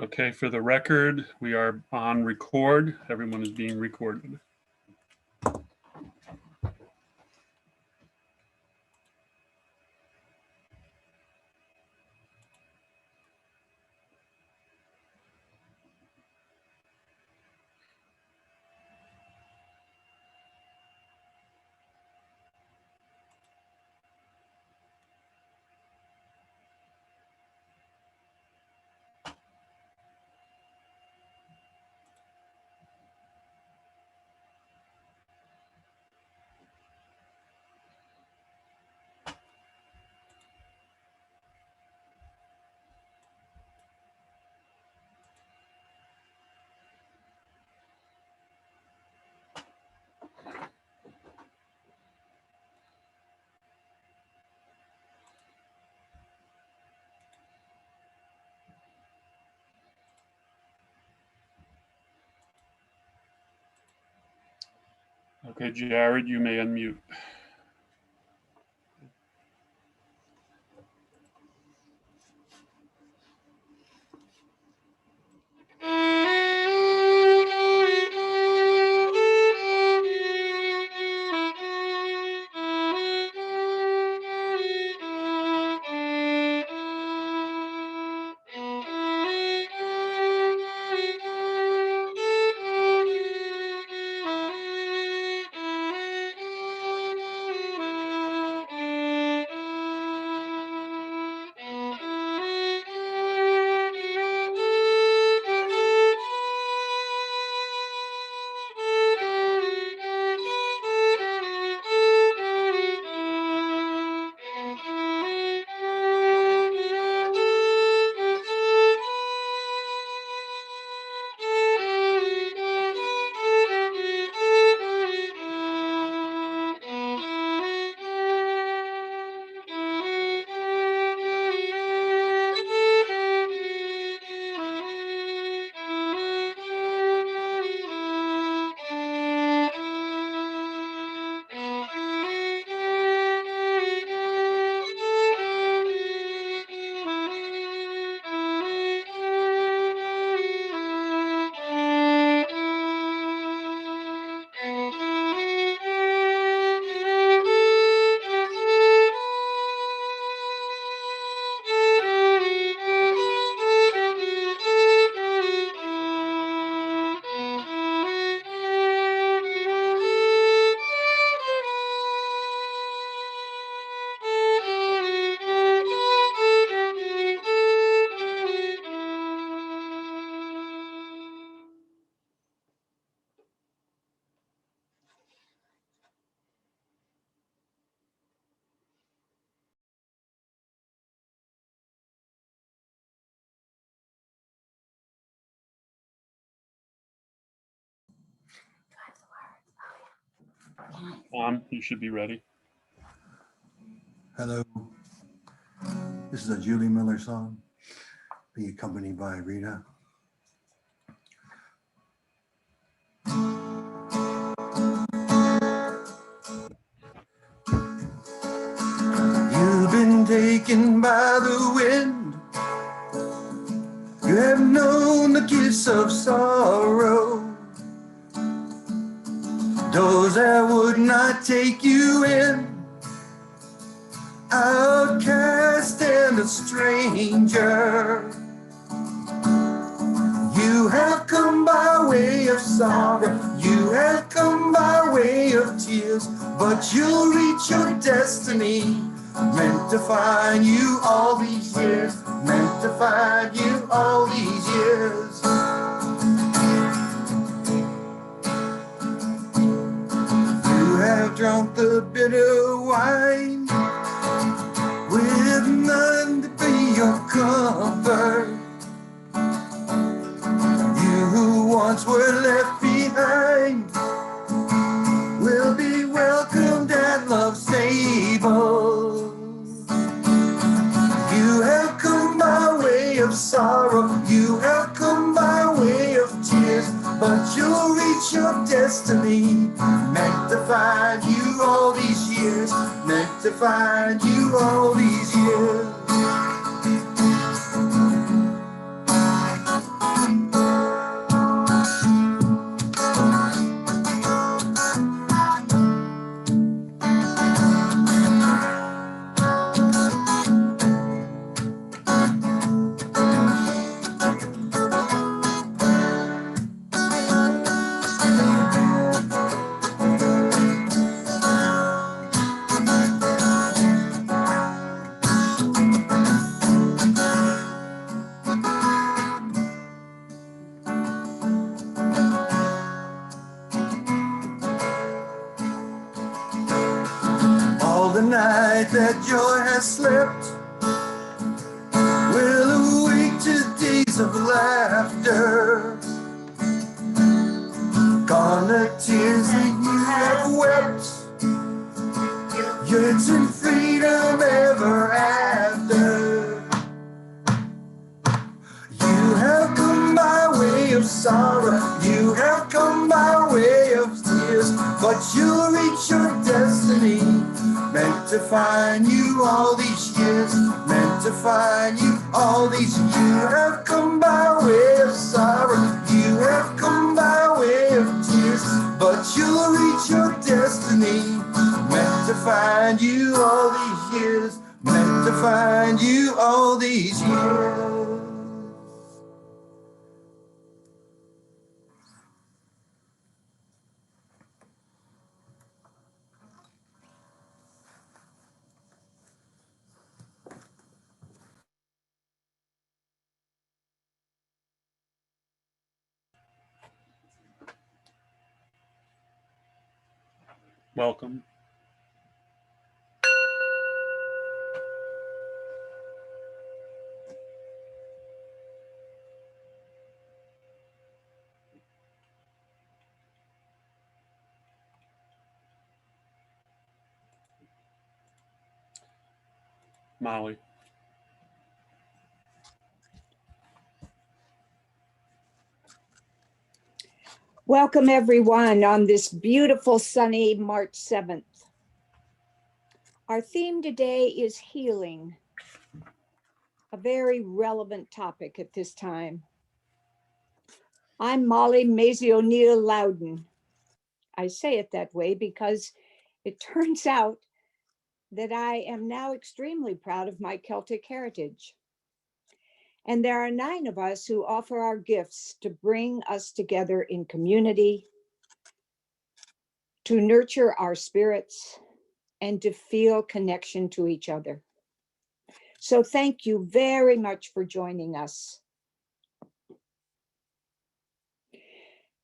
Okay, for the record, we are on record. Everyone is being recorded. Okay, Jared, you may unmute. You should be ready. Hello. This is a Julie Miller song, be accompanied by Rita. You've been taken by the wind. You have known the kiss of sorrow. Doors that would not take you in. Outcast and a stranger. You have come by way of sorrow. You have come by way of tears. But you'll reach your destiny. Meant to find you all these years. Meant to find you all these years. You have drunk the bitter wine with none to be your comfort. You who once were left behind will be welcomed at love's table. You have come by way of sorrow. You have come by way of tears. But you'll reach your destiny. Meant to find you all these years. Meant to find you all these years. that joy has slept will awake to days of laughter. Gone the tears that you have wept, yearns in freedom ever after. You have come by way of sorrow, you have come by way of tears, but you'll reach your destiny. Meant to find you all these years, meant to find you all these years. You have come by way of sorrow, you have come by way of tears, but you'll reach your destiny. Meant to find you all these years, meant to find you all these years. Welcome. Molly. Welcome everyone on this beautiful sunny March 7th. Our theme today is healing, a very relevant topic at this time. I'm Molly Maisie O'Neill Loudon. I say it that way because it turns out that I am now extremely proud of my Celtic heritage. And there are 9 of us who offer our gifts to bring us together in community, to nurture our spirits, and to feel connection to each other. So thank you very much for joining us,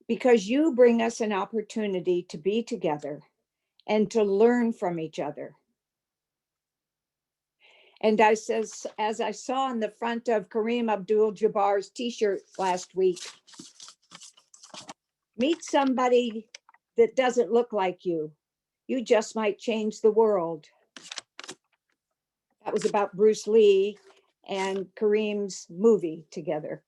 because you bring us an opportunity to be together and to learn from each other. And as I saw on the front of Kareem Abdul-Jabbar's t-shirt last week, meet somebody that doesn't look like you. You just might change the world. That was about Bruce Lee and Kareem's movie together.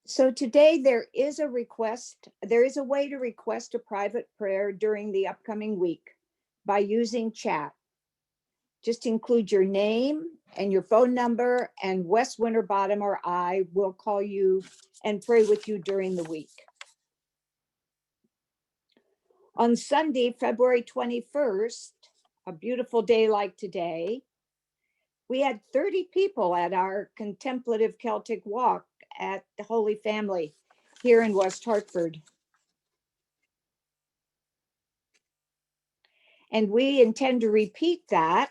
So today there is a way to request a private prayer during the upcoming week by using chat. Just include your name and your phone number, and Wes Winterbottom or I will call you and pray with you during the week. On Sunday, February 21st, a beautiful day like today, we had 30 people at our contemplative Celtic walk at the Holy Family here in West Hartford. And we intend to repeat that,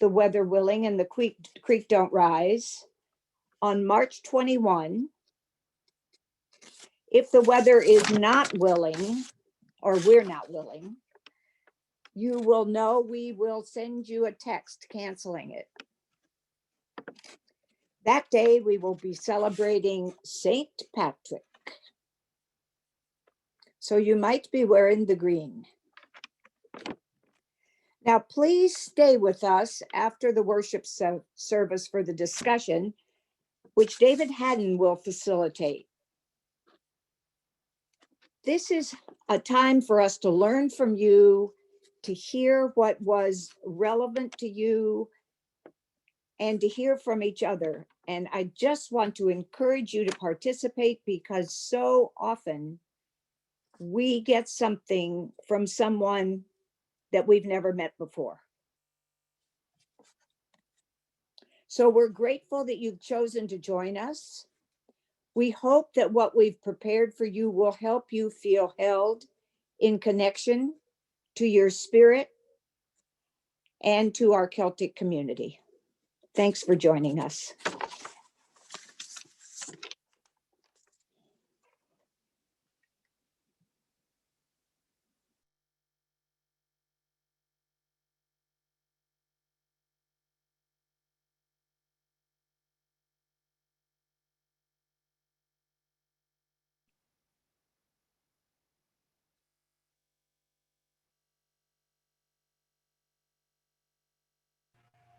the weather willing and the creek don't rise, on March 21. If the weather is not willing, or we're not willing, you will know we will send you a text canceling it. That day we will be celebrating St. Patrick. So you might be wearing the green. Now, please stay with us after the worship service for the discussion, which David Haddon will facilitate. This is a time for us to learn from you, to hear what was relevant to you, and to hear from each other. And I just want to encourage you to participate, because so often we get something from someone that we've never met before. So we're grateful that you've chosen to join us. We hope that what we've prepared for you will help you feel held in connection to your spirit and to our Celtic community. Thanks for joining us.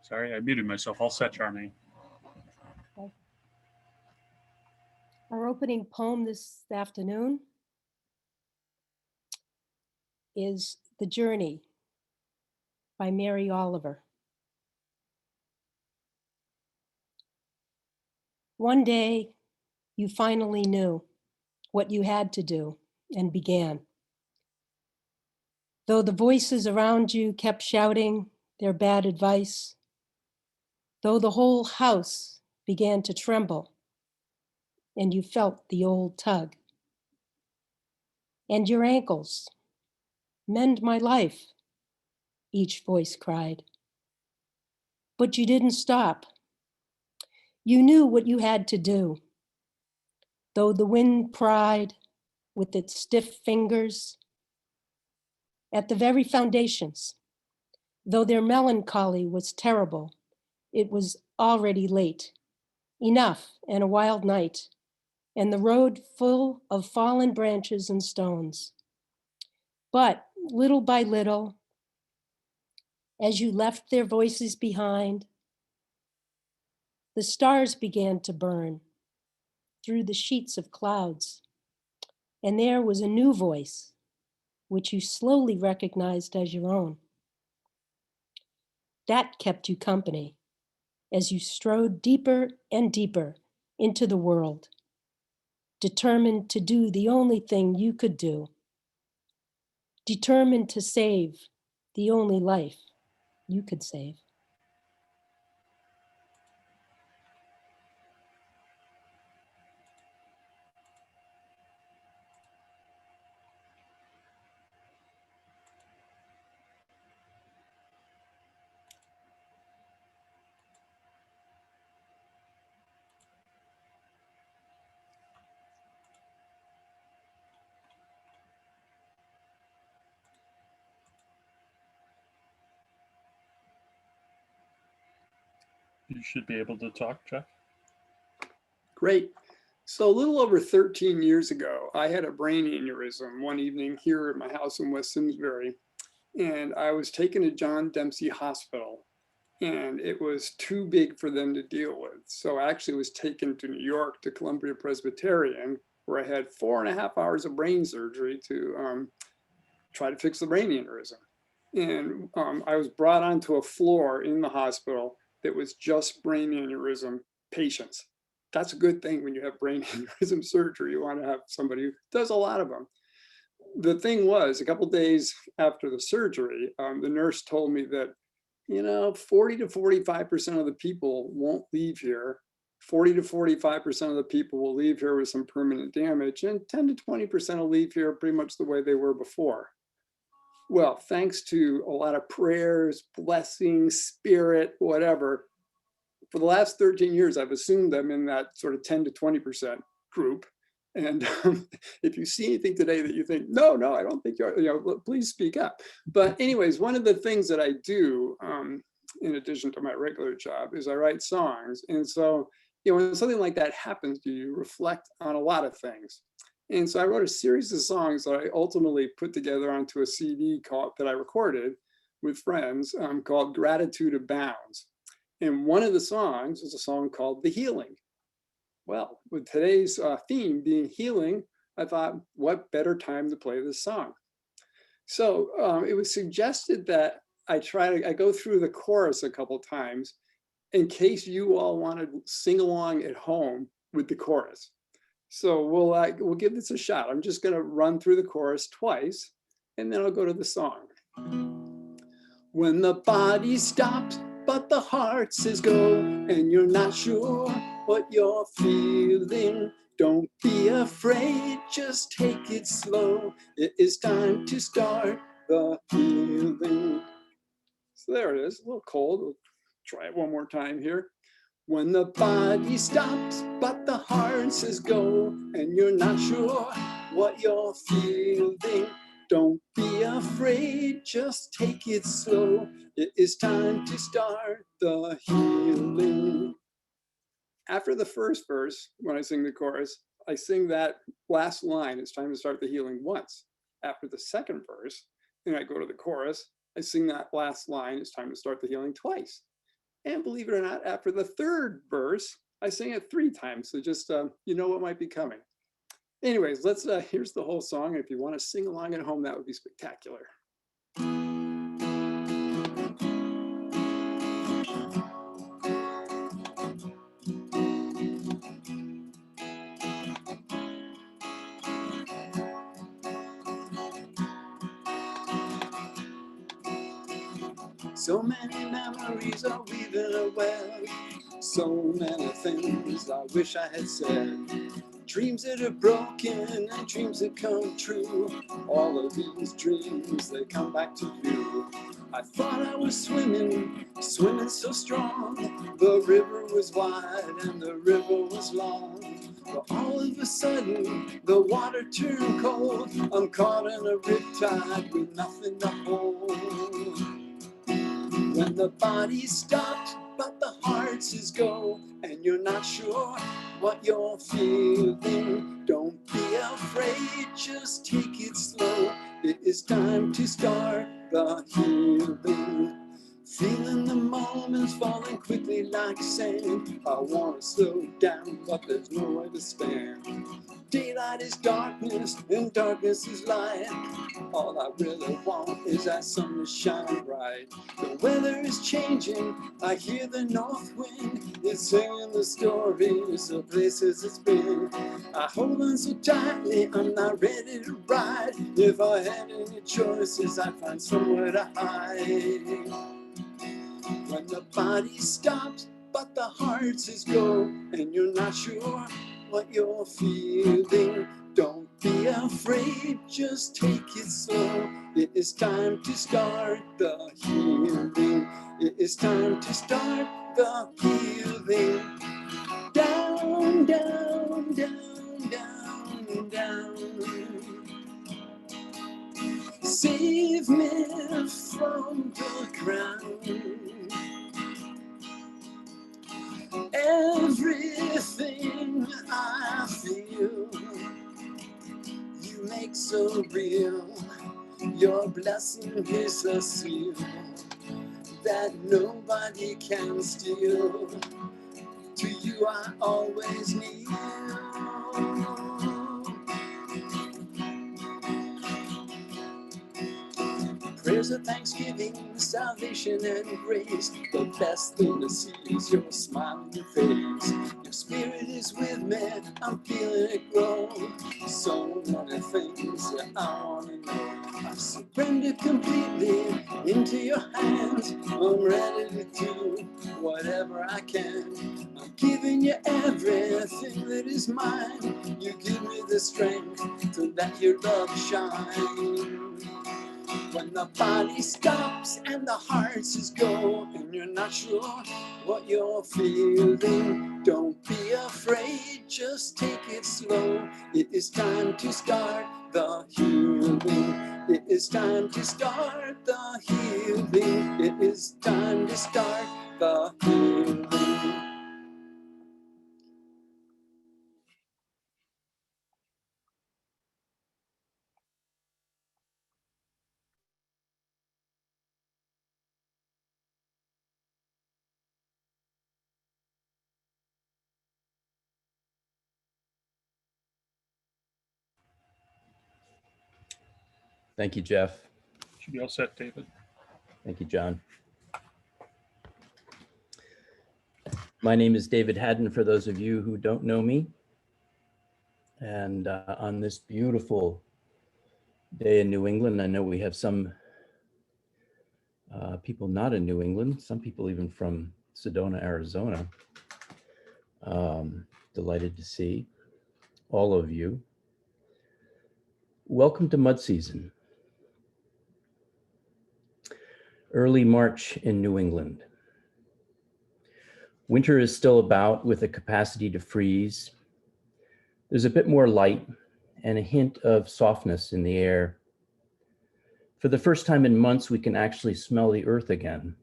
Sorry, I muted myself. All set, Charmaine. Our opening poem this afternoon is The Journey by Mary Oliver. One day, you finally knew what you had to do and began. Though the voices around you kept shouting their bad advice, though the whole house began to tremble and you felt the old tug. And your ankles, mend my life, each voice cried. But you didn't stop. You knew what you had to do. Though the wind pried with its stiff fingers at the very foundations, though their melancholy was terrible, it was already late. Enough and a wild night, and the road full of fallen branches and stones. But little by little, as you left their voices behind, the stars began to burn through the sheets of clouds. And there was a new voice, which you slowly recognized as your own. That kept you company as you strode deeper and deeper into the world, determined to do the only thing you could do, determined to save the only life you could save. You should be able to talk, Jeff. Great. So a little over 13 years ago, I had a brain aneurysm one evening here at my house in West Simsbury, and I was taken to John Dempsey Hospital, and it was too big for them to deal with. So I actually was taken to New York to Columbia Presbyterian, where I had 4.5 hours of brain surgery to try to fix the brain aneurysm. And I was brought onto a floor in the hospital that was just brain aneurysm patients. That's a good thing when you have brain aneurysm surgery. You want to have somebody who does a lot of them. The thing was, a couple days after the surgery, the nurse told me that, 40 to 45% of the people won't leave here. 40 to 45% of the people will leave here with some permanent damage, and 10 to 20% will leave here pretty much the way they were before. Well, thanks to a lot of prayers, blessings, spirit, whatever, for the last 13 years, I've assumed I'm in that sort of 10 to 20% group. And if you see anything today that you think, no, I don't think you're, please speak up. But anyways, one of the things that I do, in addition to my regular job, is I write songs. And so, when something like that happens to you, reflect on a lot of things. And so I wrote a series of songs that I ultimately put together onto a CD that I recorded with friends called Gratitude Abounds. And one of the songs is a song called The Healing. Well, with today's theme being healing, I thought, what better time to play this song? So it was suggested that I go through the chorus a couple times in case you all want to sing along at home with the chorus. So we'll give this a shot. I'm just going to run through the chorus twice, and then I'll go to the song. When the body stops, but the heart says go, and you're not sure what you're feeling, don't be afraid, just take it slow. It is time to start the healing. So there it is, a little cold. We'll try it one more time here. When the body stops, but the heart says go, and you're not sure what you're feeling, don't be afraid, just take it slow. It is time to start the healing. After the first verse, when I sing the chorus, I sing that last line, it's time to start the healing, once. After the second verse, and I go to the chorus, I sing that last line, it's time to start the healing, twice. And believe it or not, after the third verse, I sing it 3 times. So just, you know what might be coming. Anyways, here's the whole song. If you want to sing along at home, that would be spectacular. So many memories are weaving a web. So many things I wish I had said. Dreams that are broken and dreams that come true. All of these dreams, they come back to you. I thought I was swimming, swimming so strong. The river was wide and the river was long. But all of a sudden, the water turned cold. I'm caught in a riptide with nothing to hold. When the body stopped, but the heart says go, and you're not sure what you're feeling, don't be afraid, just take it slow. It is time to start the healing. Feeling the moments falling quickly like sand. I want to slow down, but there's nowhere to stand. Daylight is darkness, and darkness is light. All I really want is that sun to shine bright. The weather is changing, I hear the north wind. It's singing the stories of places it's been. I hold on so tightly, I'm not ready to ride. If I had any choices, I'd find somewhere to hide. When the body stops, but the heart says go, and you're not sure what you're feeling, don't be afraid, just take it slow. It is time to start the healing. It is time to start the healing. Down, down, down, down, down. Save me from the ground. Everything I feel, you make so real. Your blessing is a seal that nobody can steal. To you I always kneel. Prayers of thanksgiving, salvation and grace. The best thing to see is your smile on your face. Your spirit is with me, I'm feeling it grow. So many things that I want to know. I surrender completely into your hands. I'm ready to do whatever I can. I'm giving you everything that is mine. You give me the strength to let your love shine. When the body stops and the heart says go, and you're not sure what you're feeling, don't be afraid, just take it slow. It is time to start the healing. It is time to start the healing. It is time to start the healing. Thank you, Jeff. Should be all set, David. Thank you, John. My name is David Haddon, for those of you who don't know me. And on this beautiful day in New England, I know we have some people not in New England, some people even from Sedona, Arizona. Delighted to see all of you. Welcome to mud season. Early March in New England. Winter is still about with a capacity to freeze. There's a bit more light and a hint of softness in the air. For the first time in months, we can actually smell the earth again.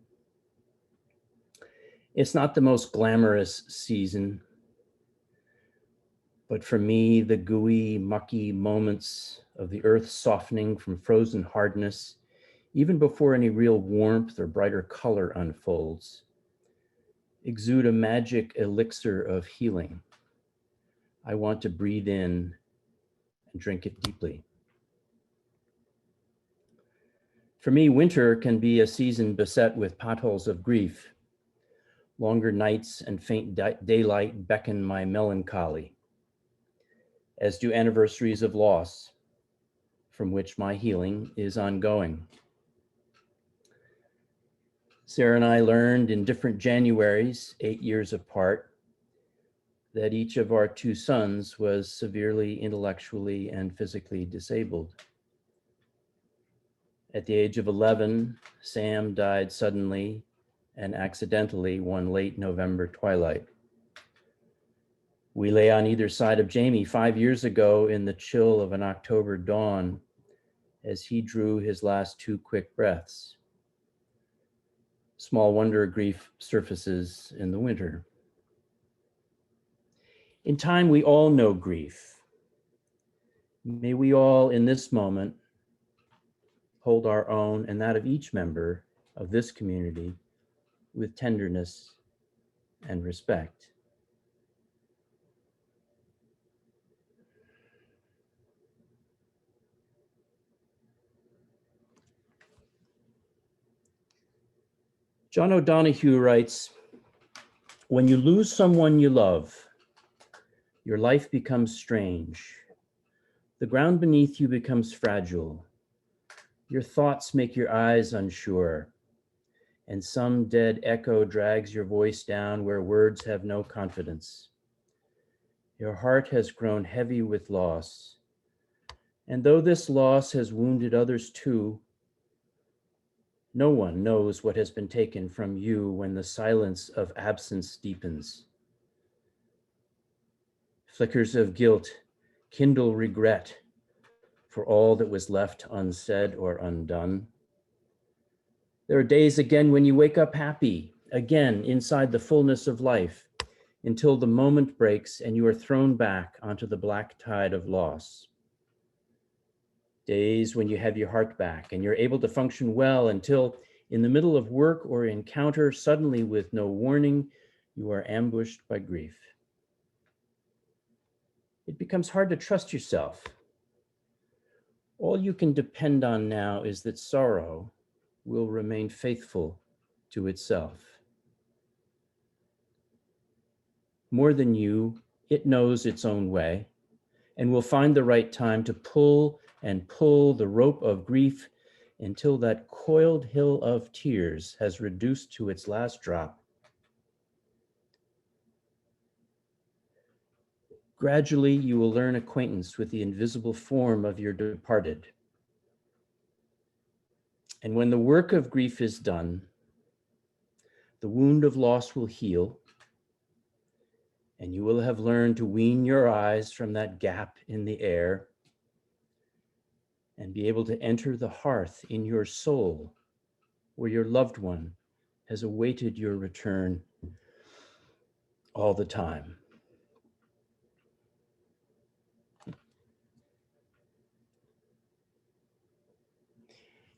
It's not the most glamorous season, but for me, the gooey, mucky moments of the earth softening from frozen hardness, even before any real warmth or brighter color unfolds, exude a magic elixir of healing. I want to breathe in and drink it deeply. For me, winter can be a season beset with potholes of grief. Longer nights and faint daylight beckon my melancholy, as do anniversaries of loss, from which my healing is ongoing. Sarah and I learned in different Januaries, 8 years apart, that each of our two sons was severely intellectually and physically disabled. At the age of 11, Sam died suddenly and accidentally one late November twilight. We lay on either side of Jamie 5 years ago in the chill of an October dawn as he drew his last two quick breaths. Small wonder grief surfaces in the winter. In time, we all know grief. May we all in this moment hold our own and that of each member of this community with tenderness and respect. John O'Donohue writes, "When you lose someone you love, your life becomes strange. The ground beneath you becomes fragile. Your thoughts make your eyes unsure, and some dead echo drags your voice down where words have no confidence. Your heart has grown heavy with loss, and though this loss has wounded others too, no one knows what has been taken from you when the silence of absence deepens. Flickers of guilt kindle regret for all that was left unsaid or undone. There are days again when you wake up happy, again inside the fullness of life, until the moment breaks and you are thrown back onto the black tide of loss. Days when you have your heart back and you're able to function well until in the middle of work or encounter, suddenly with no warning, you are ambushed by grief. It becomes hard to trust yourself. All you can depend on now is that sorrow will remain faithful to itself. More than you, it knows its own way and will find the right time to pull and pull the rope of grief until that coiled hill of tears has reduced to its last drop. Gradually, you will learn acquaintance with the invisible form of your departed. And when the work of grief is done, the wound of loss will heal, and you will have learned to wean your eyes from that gap in the air and be able to enter the hearth in your soul where your loved one has awaited your return all the time.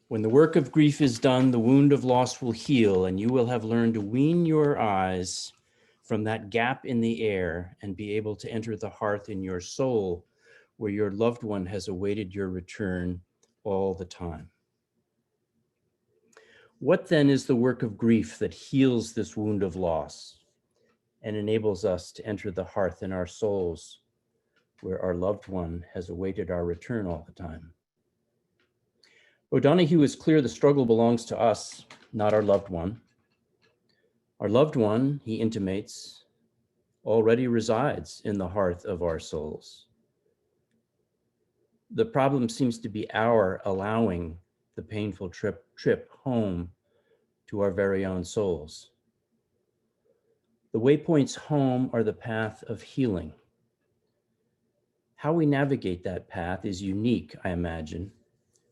When the work of grief is done, the wound of loss will heal, and you will have learned to wean your eyes from that gap in the air and be able to enter the hearth in your soul where your loved one has awaited your return all the time. What then is the work of grief that heals this wound of loss and enables us to enter the hearth in our souls where our loved one has awaited our return all the time? O'Donohue is clear the struggle belongs to us, not our loved one. Our loved one, he intimates, already resides in the hearth of our souls. The problem seems to be our allowing the painful trip home to our very own souls. The waypoints home are the path of healing. How we navigate that path is unique, I imagine,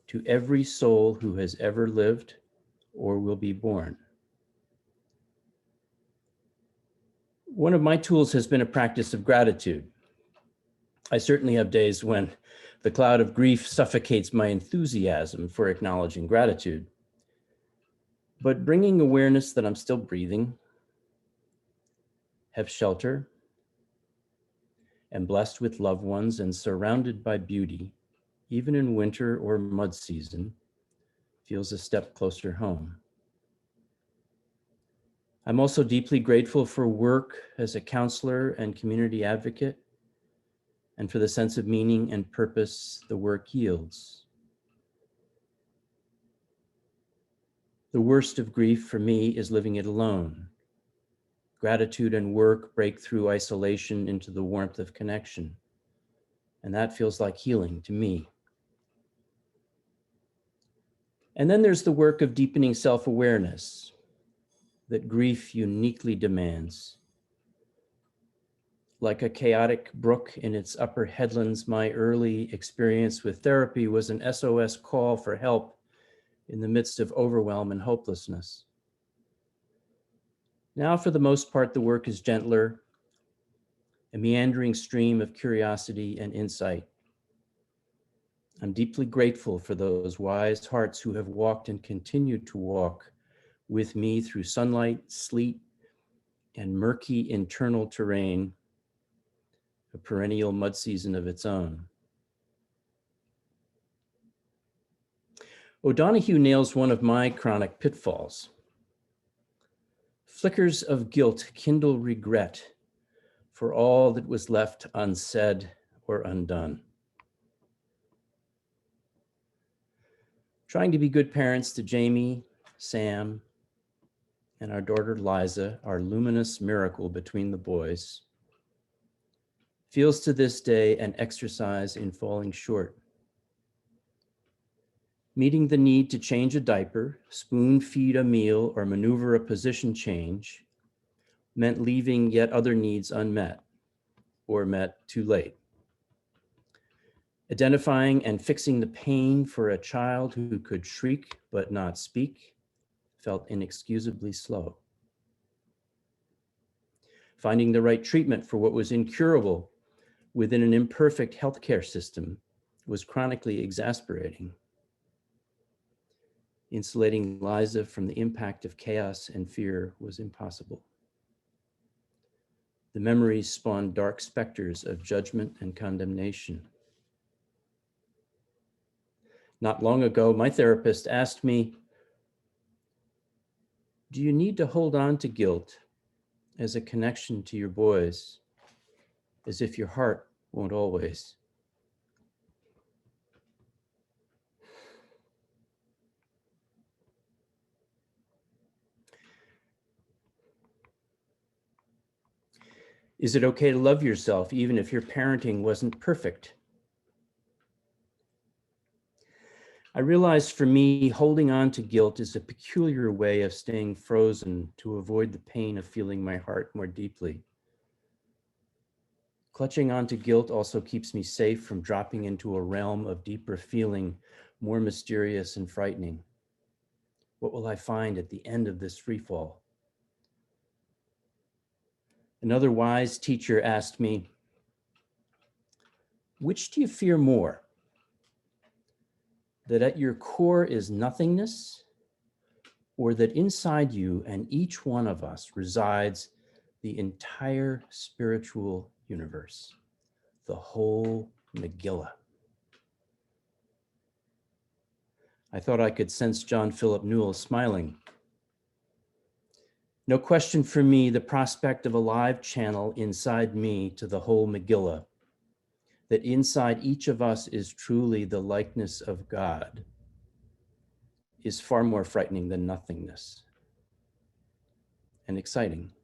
to every soul who has ever lived or will be born. One of my tools has been a practice of gratitude. I certainly have days when the cloud of grief suffocates my enthusiasm for acknowledging gratitude. But bringing awareness that I'm still breathing, have shelter, am blessed with loved ones and surrounded by beauty, even in winter or mud season, feels a step closer home. I'm also deeply grateful for work as a counselor and community advocate, and for the sense of meaning and purpose the work yields. The worst of grief for me is living it alone. Gratitude and work break through isolation into the warmth of connection, and that feels like healing to me. And then there's the work of deepening self-awareness that grief uniquely demands. Like a chaotic brook in its upper headlands, my early experience with therapy was an SOS call for help in the midst of overwhelm and hopelessness. Now, for the most part, the work is gentler, a meandering stream of curiosity and insight. I'm deeply grateful for those wise hearts who have walked and continue to walk with me through sunlight, sleet, and murky internal terrain, a perennial mud season of its own. O'Donohue nails one of my chronic pitfalls. Flickers of guilt kindle regret for all that was left unsaid or undone. Trying to be good parents to Jamie, Sam, and our daughter Liza, our luminous miracle between the boys, feels to this day an exercise in falling short. Meeting the need to change a diaper, spoon feed a meal, or maneuver a position change meant leaving yet other needs unmet or met too late. Identifying and fixing the pain for a child who could shriek but not speak felt inexcusably slow. Finding the right treatment for what was incurable within an imperfect healthcare system was chronically exasperating. Insulating Liza from the impact of chaos and fear was impossible. The memories spawned dark specters of judgment and condemnation. Not long ago, my therapist asked me, "Do you need to hold on to guilt as a connection to your boys, as if your heart won't always?" Is it okay to love yourself even if your parenting wasn't perfect? I realized for me, holding on to guilt is a peculiar way of staying frozen to avoid the pain of feeling my heart more deeply. Clutching onto guilt also keeps me safe from dropping into a realm of deeper feeling, more mysterious and frightening. What will I find at the end of this freefall? Another wise teacher asked me, "Which do you fear more? That at your core is nothingness, or that inside you and each one of us resides the entire spiritual universe, the whole Megillah?" I thought I could sense John Philip Newell smiling. No question for me, the prospect of a live channel inside me to the whole Megillah, that inside each of us is truly the likeness of God, is far more frightening than nothingness, and exciting,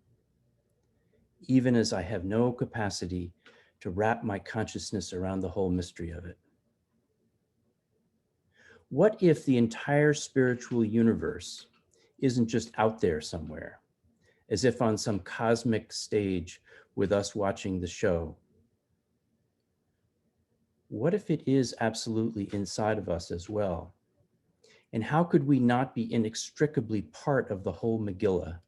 even as I have no capacity to wrap my consciousness around the whole mystery of it. What if the entire spiritual universe isn't just out there somewhere, as if on some cosmic stage with us watching the show? What if it is absolutely inside of us as well? And how could we not be inextricably part of the whole Megillah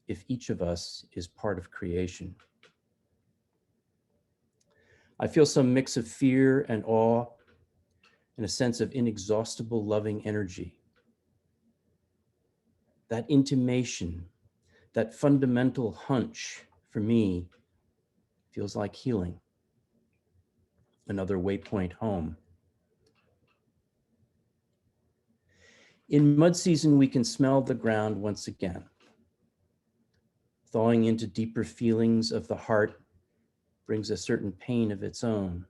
if each of us is part of creation? I feel some mix of fear and awe and a sense of inexhaustible loving energy. That intimation, that fundamental hunch for me, feels like healing. Another waypoint home. In mud season, we can smell the ground once again. Thawing into deeper feelings of the heart brings a certain pain of its own.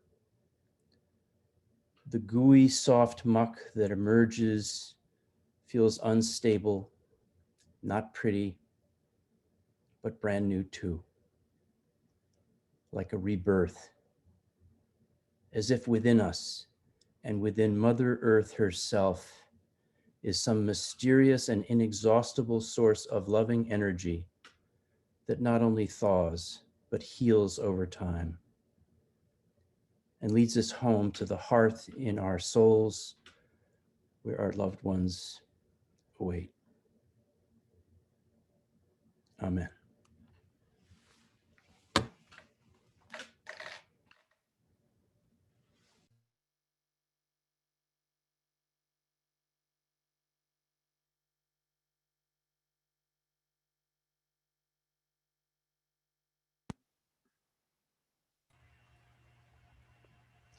The gooey, soft muck that emerges feels unstable, not pretty, but brand new too. Like a rebirth, as if within us and within Mother Earth herself is some mysterious and inexhaustible source of loving energy that not only thaws, but heals over time and leads us home to the hearth in our souls where our loved ones await. Amen.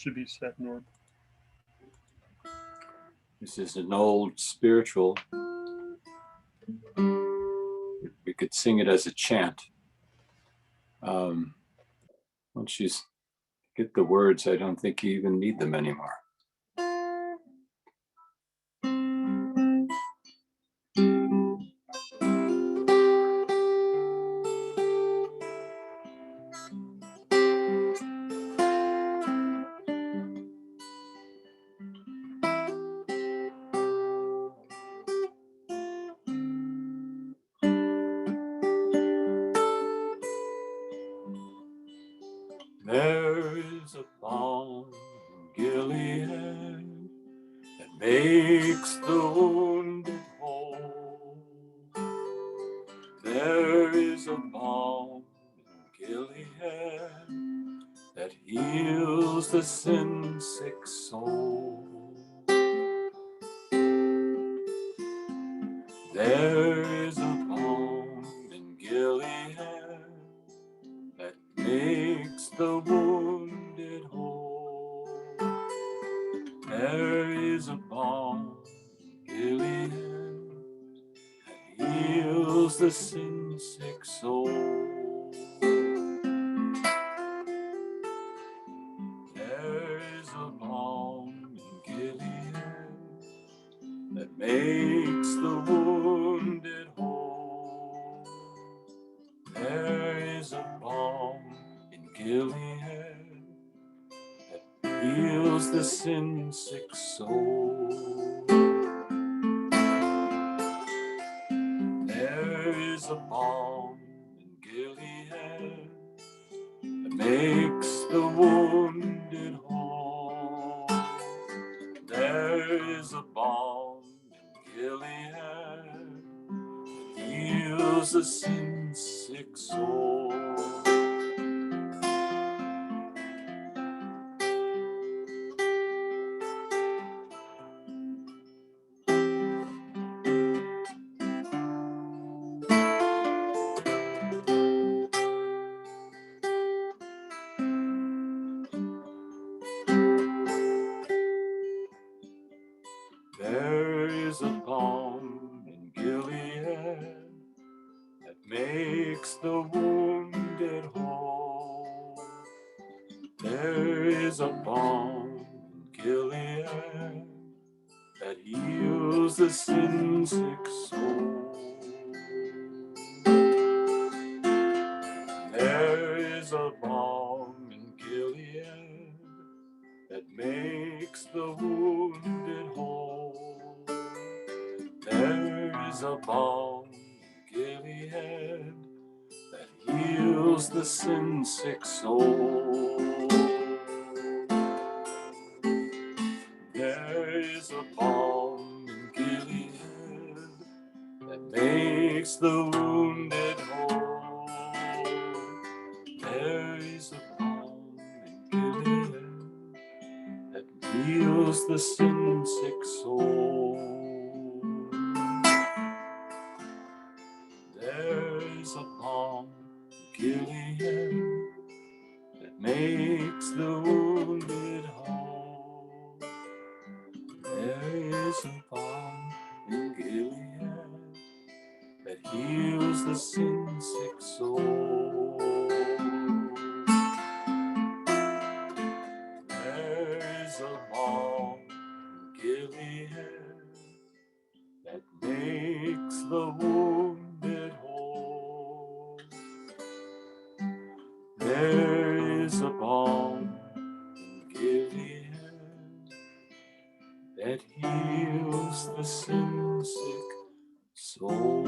Should be set in order. This is an old spiritual. We could sing it as a chant. Once you get the words, I don't think you even need them anymore. There is a balm in Gilead that makes the wounded whole. There is a balm in Gilead that heals the sin-sick soul. There is a balm in Gilead that makes the wounded whole. There is a balm in Gilead that heals the sin-sick soul. There is a balm in Gilead that makes the wounded whole. There is a balm in Gilead that heals the sin-sick soul. There is a balm in Gilead that makes the wounded whole. There is a balm in Gilead that heals the sin-sick soul. There is a balm in Gilead that makes the wounded whole. There is a balm in Gilead that heals the sin-sick soul. There is a balm in Gilead that makes the wounded whole. There is a balm in Gilead that heals the sin-sick soul. There is a balm in Gilead that makes the wounded whole. There is a balm in Gilead that heals the sin-sick soul. There is a balm in Gilead that makes the wounded whole. There is a balm in Gilead that heals the sin-sick soul. There is a balm in Gilead that makes the wounded whole. There is a balm in Gilead that heals the sin-sick soul.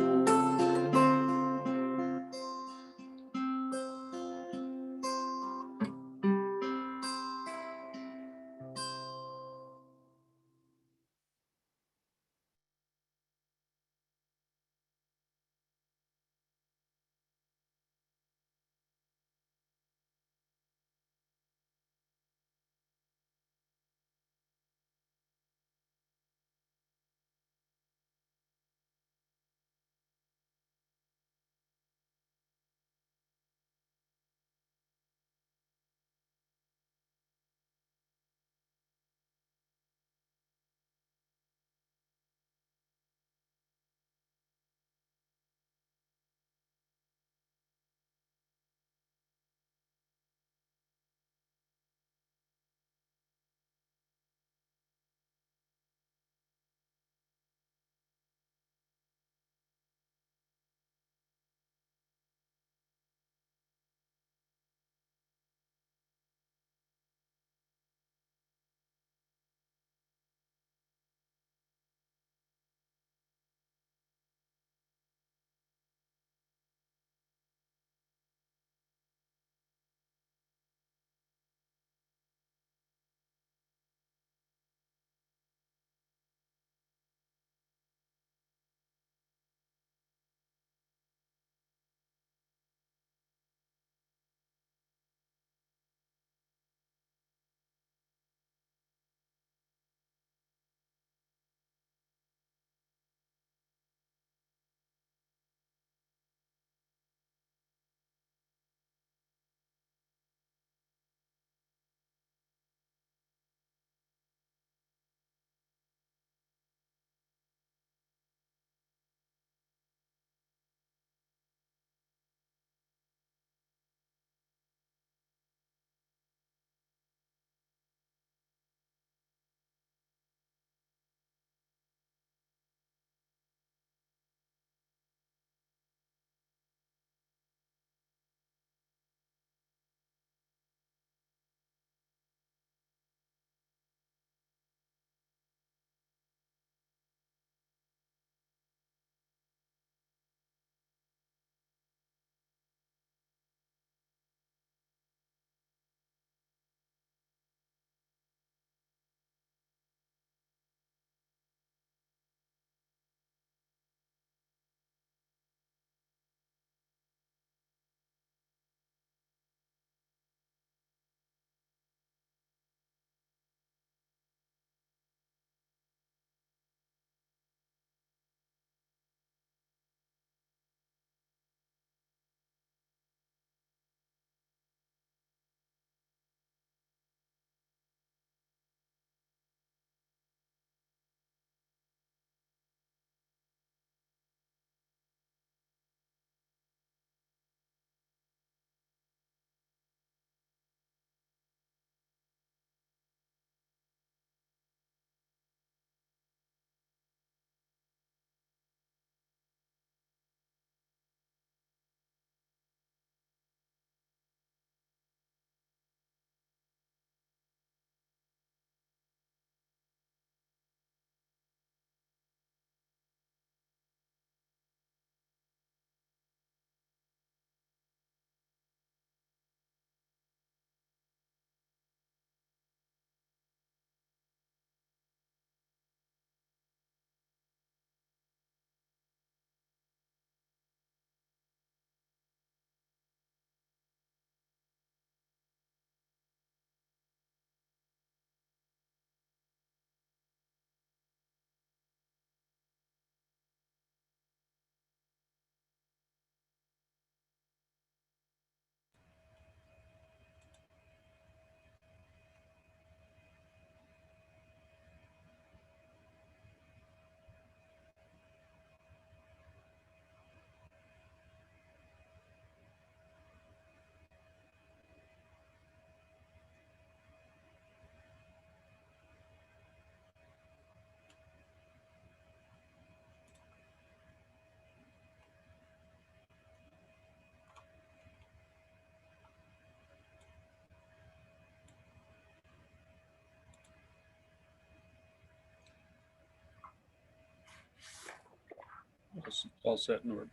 All set in order.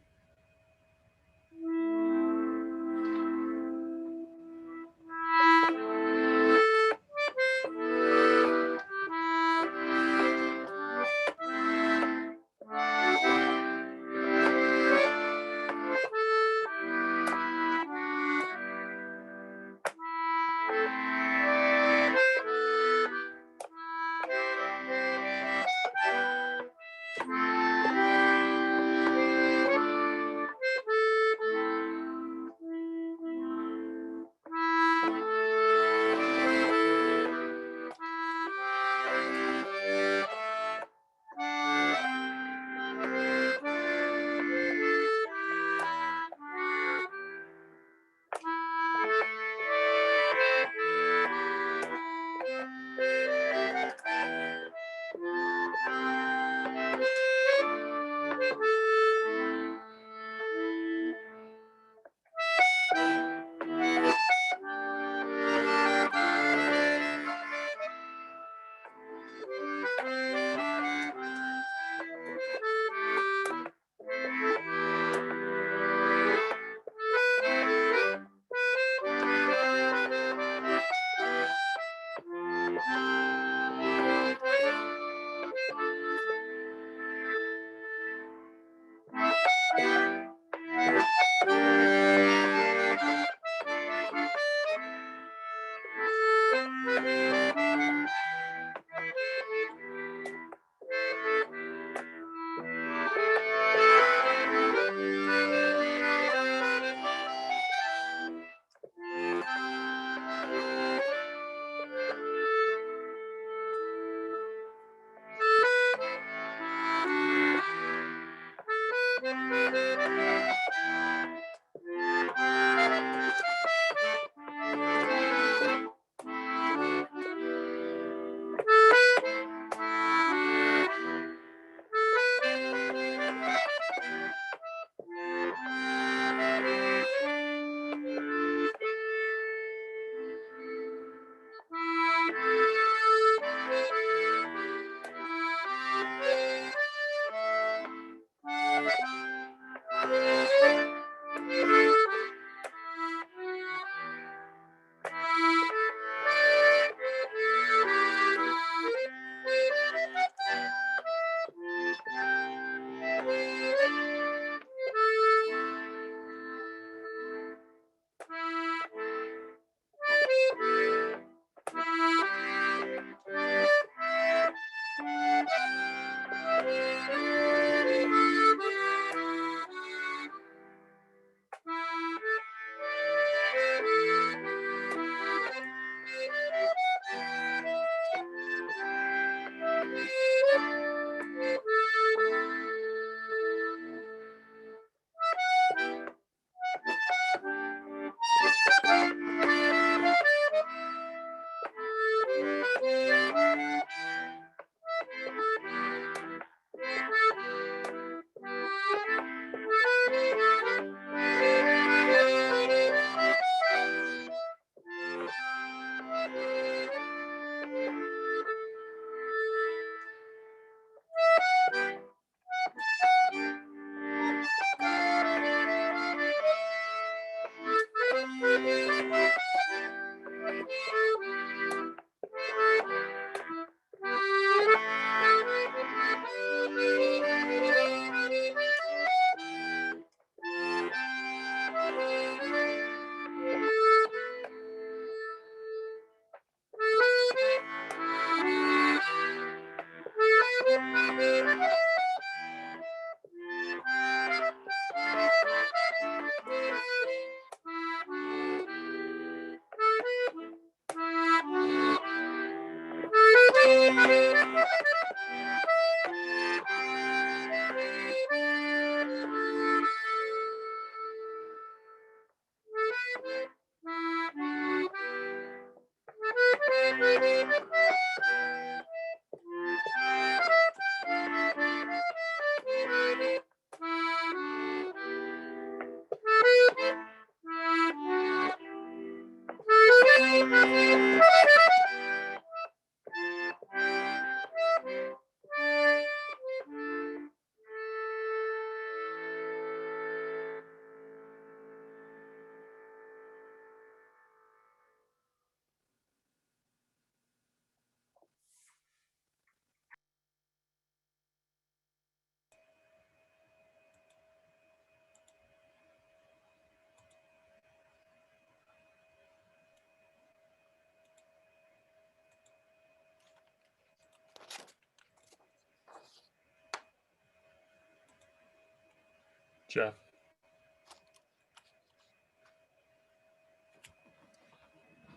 Jeff.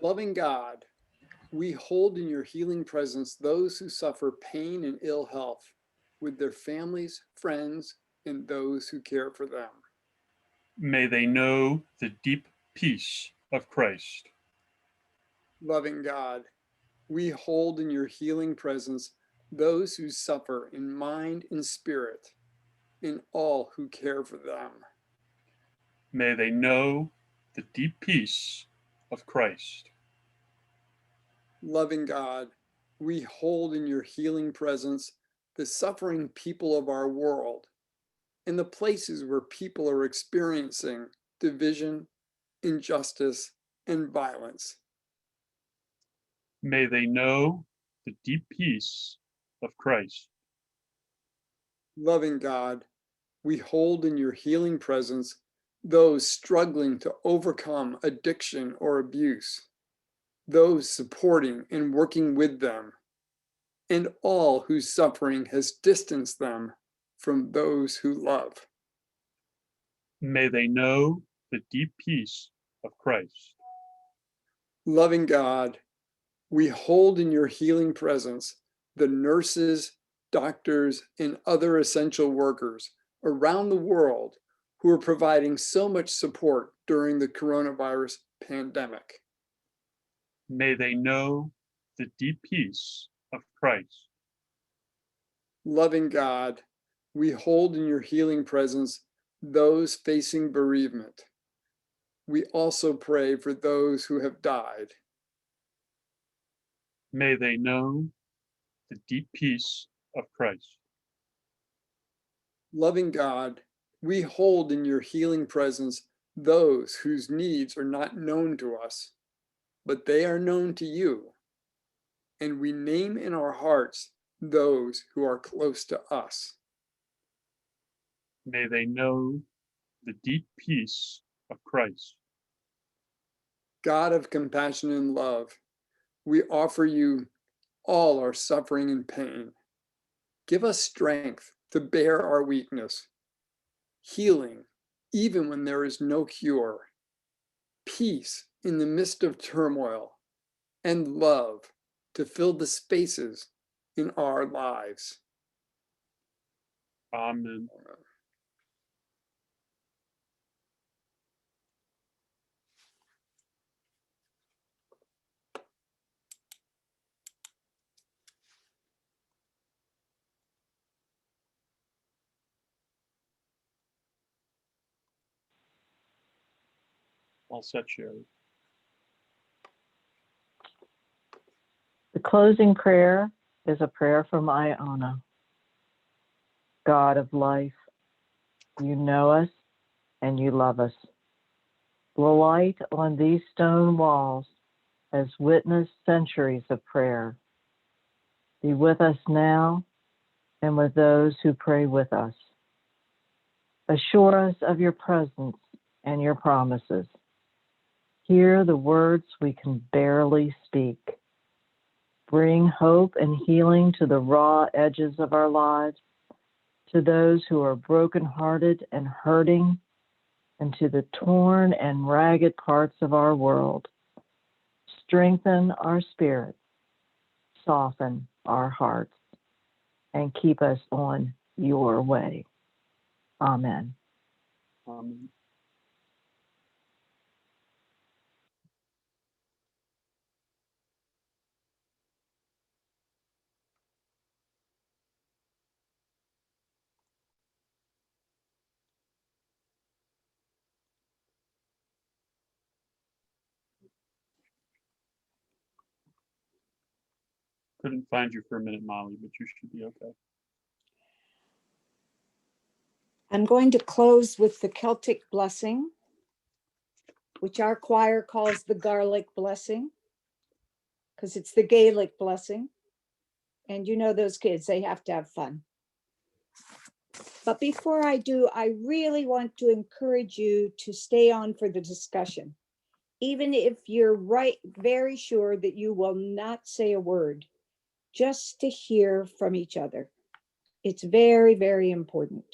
Loving God, we hold in your healing presence those who suffer pain and ill health with their families, friends, and those who care for them. May they know the deep peace of Christ. Loving God, we hold in your healing presence those who suffer in mind and spirit, and all who care for them. May they know the deep peace of Christ. Loving God, we hold in your healing presence the suffering people of our world and the places where people are experiencing division, injustice, and violence. May they know the deep peace of Christ. Loving God, we hold in your healing presence those struggling to overcome addiction or abuse, those supporting and working with them, and all whose suffering has distanced them from those who love. May they know the deep peace of Christ. Loving God, we hold in your healing presence the nurses, doctors, and other essential workers around the world who are providing so much support during the coronavirus pandemic. May they know the deep peace of Christ. Loving God, we hold in your healing presence those facing bereavement. We also pray for those who have died. May they know the deep peace of Christ. Loving God, we hold in your healing presence those whose needs are not known to us, but they are known to you. And we name in our hearts those who are close to us. May they know the deep peace of Christ. God of compassion and love, we offer you all our suffering and pain. Give us strength to bear our weakness, healing even when there is no cure, peace in the midst of turmoil, and love to fill the spaces in our lives. Amen. All set, Sherry. The closing prayer is a prayer from Iona. God of life, you know us and you love us. The light on these stone walls has witnessed centuries of prayer. Be with us now and with those who pray with us. Assure us of your presence and your promises. Hear the words we can barely speak. Bring hope and healing to the raw edges of our lives, to those who are brokenhearted and hurting, and to the torn and ragged parts of our world. Strengthen our spirits, soften our hearts, and keep us on your way. Amen. Amen. Couldn't find you for a minute, Molly, but you should be okay. I'm going to close with the Celtic blessing, which our choir calls the garlic blessing, because it's the Gaelic blessing. And you know those kids, they have to have fun. But before I do, I really want to encourage you to stay on for the discussion. Even if you're very sure that you will not say a word, just to hear from each other. It's very, very important.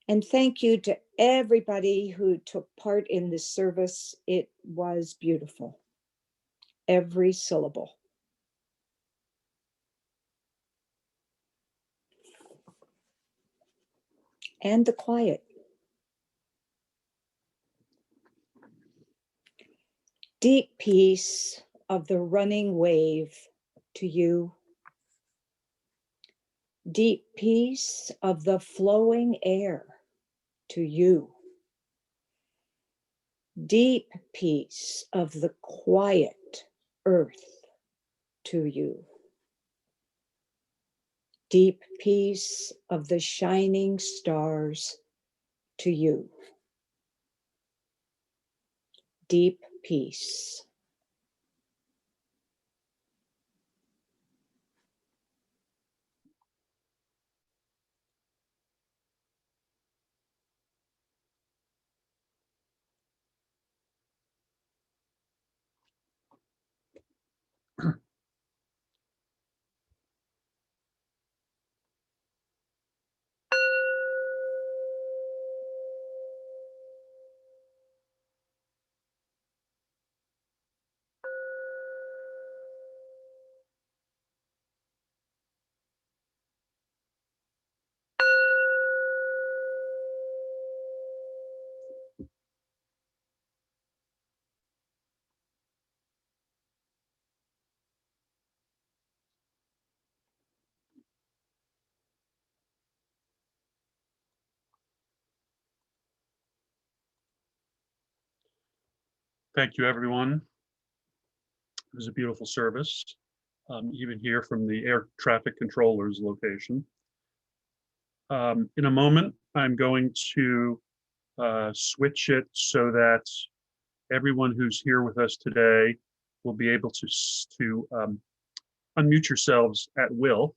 And thank you to everybody who took part in this service. It was beautiful. Every syllable. And the quiet. Deep peace of the running wave to you. Deep peace of the flowing air to you. Deep peace of the quiet earth to you. Deep peace of the shining stars to you. Deep peace. Thank you, everyone. It was a beautiful service, even here from the air traffic controller's location. In a moment, I'm going to switch it so that everyone who's here with us today will be able to unmute yourselves at will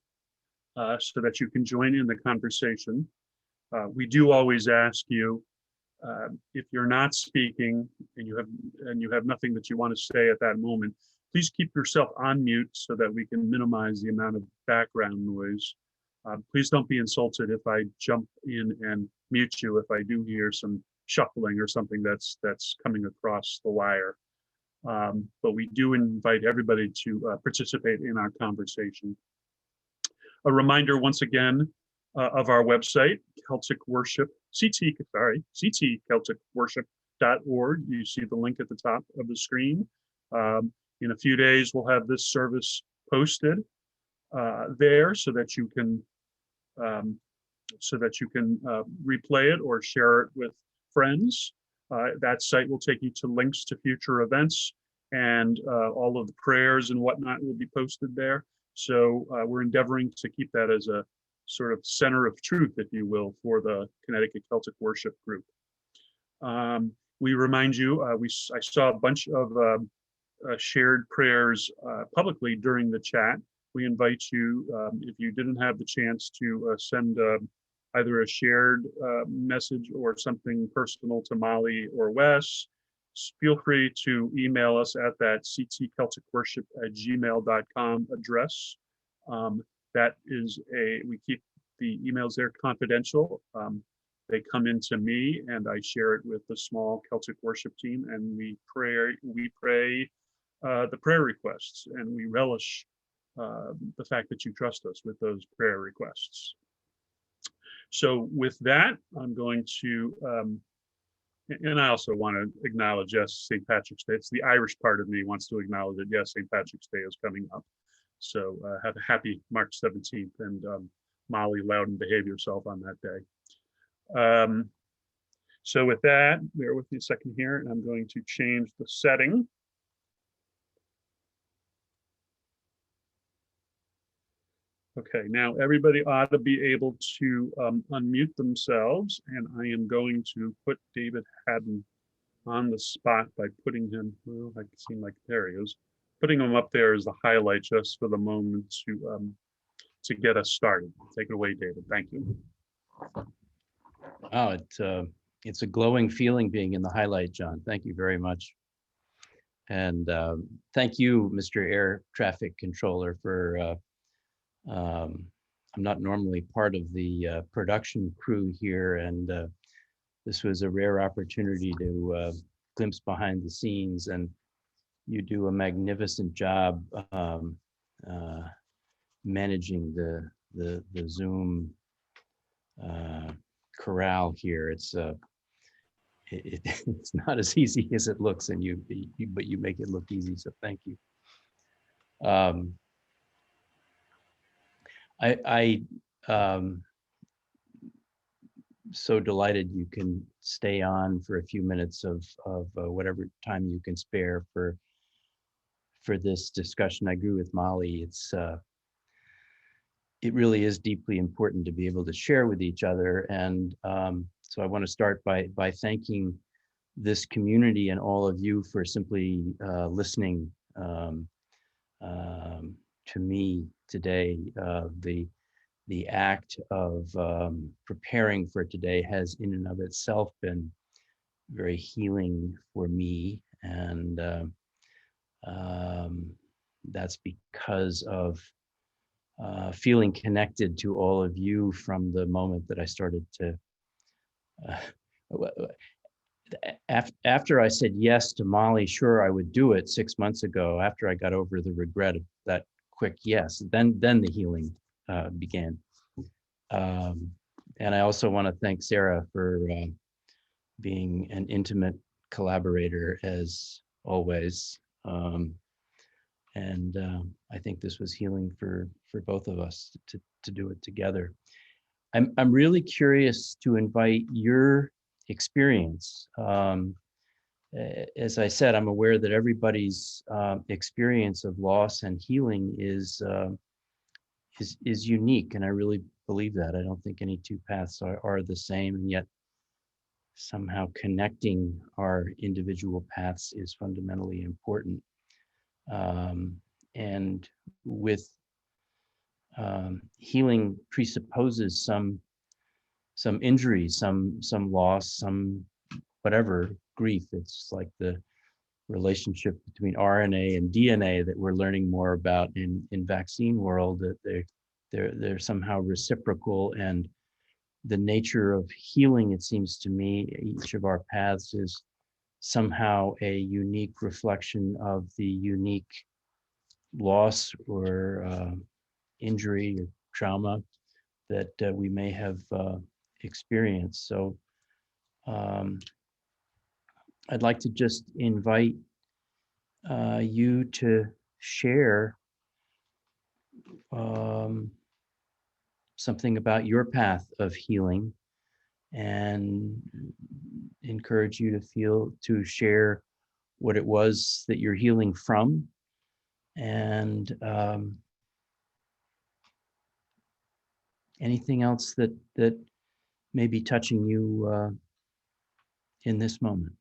so that you can join in the conversation. We do always ask you, if you're not speaking and you have nothing that you want to say at that moment, please keep yourself on mute so that we can minimize the amount of background noise. Please don't be insulted if I jump in and mute you if I do hear some shuffling or something that's coming across the wire. But we do invite everybody to participate in our conversation. A reminder once again of our website, Celtic Worship, ctcelticworship.org. You see the link at the top of the screen. In a few days, we'll have this service posted there so that you can replay it or share it with friends. That site will take you to links to future events, and all of the prayers and whatnot will be posted there. So we're endeavoring to keep that as a sort of center of truth, if you will, for the Connecticut Celtic Worship Group. We remind you, I saw a bunch of shared prayers publicly during the chat. We invite you, if you didn't have the chance to send either a shared message or something personal to Molly or Wes, feel free to email us at that ctcelticworship@gmail.com address. We keep the emails there confidential. They come into me and I share it with the small Celtic worship team, and we pray the prayer requests, and we relish the fact that you trust us with those prayer requests. So with that, I'm going to, and I also want to acknowledge, yes, St. Patrick's Day. It's the Irish part of me wants to acknowledge that, yes, St. Patrick's Day is coming up. So have a happy March 17th, and Molly, loud and behave yourself on that day. So with that, bear with me a second here, and I'm going to change the setting. Okay, now everybody ought to be able to unmute themselves, and I am going to put David Haddon on the spot by putting him, well, I seem like there he is, putting him up there as the highlight just for the moment to get us started. Take it away, David. Thank you. Oh, it's a glowing feeling being in the highlight, John. Thank you very much. And thank you, Mr. Air Traffic Controller, for I'm not normally part of the production crew here, and this was a rare opportunity to glimpse behind the scenes, and you do a magnificent job managing the Zoom corral here. It's not as easy as it looks, and but you make it look easy. So thank you. So delighted you can stay on for a few minutes of whatever time you can spare for this discussion. I agree with Molly. It really is deeply important to be able to share with each other. And so I want to start by thanking this community and all of you for simply listening to me today. The act of preparing for today has in and of itself been very healing for me. And that's because of feeling connected to all of you from the moment that I started to, after I said yes to Molly, sure, I would do it 6 months ago, after I got over the regret of that quick yes, then the healing began. And I also want to thank Sarah for being an intimate collaborator as always. And I think this was healing for both of us to do it together. I'm really curious to invite your experience. As I said, I'm aware that everybody's experience of loss and healing is unique, and I really believe that. I don't think any two paths are the same, and yet somehow connecting our individual paths is fundamentally important. And with healing presupposes some injury, some loss, some whatever grief. It's like the relationship between RNA and DNA that we're learning more about in vaccine world, that they're somehow reciprocal. And the nature of healing, it seems to me, each of our paths is somehow a unique reflection of the unique loss or injury or trauma that we may have experienced. So I'd like to just invite you to share something about your path of healing, and encourage you to share what it was that you're healing from, and anything else that may be touching you in this moment.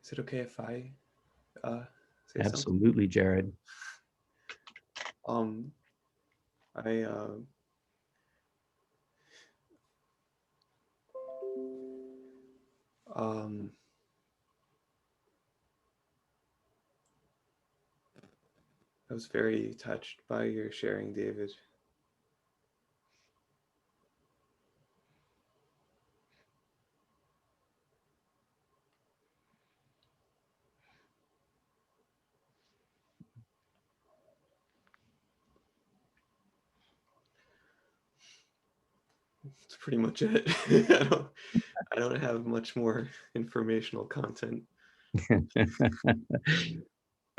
Is it okay if I say Absolutely, Jared. something? I was very touched by your sharing, David. That's pretty much it. I don't have much more informational content.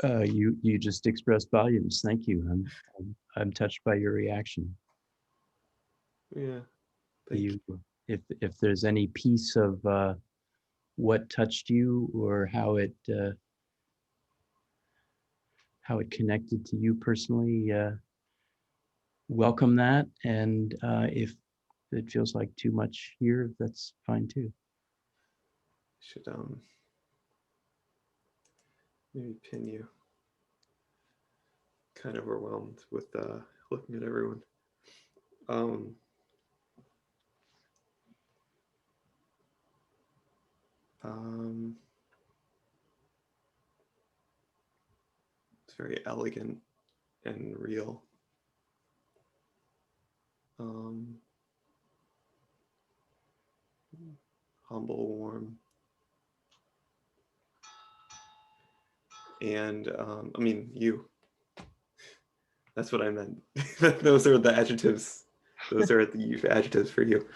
You just expressed volumes. Thank you. I'm touched by your reaction. Yeah. Thank you. If there's any piece of what touched you, or how it connected to you personally, welcome that. And if it feels like too much here, that's fine too. Should maybe pin you. Kind of overwhelmed with looking at everyone. It's very elegant and real. Humble, warm. And I mean, you. That's what I meant. Those are the adjectives. Those are the adjectives for you.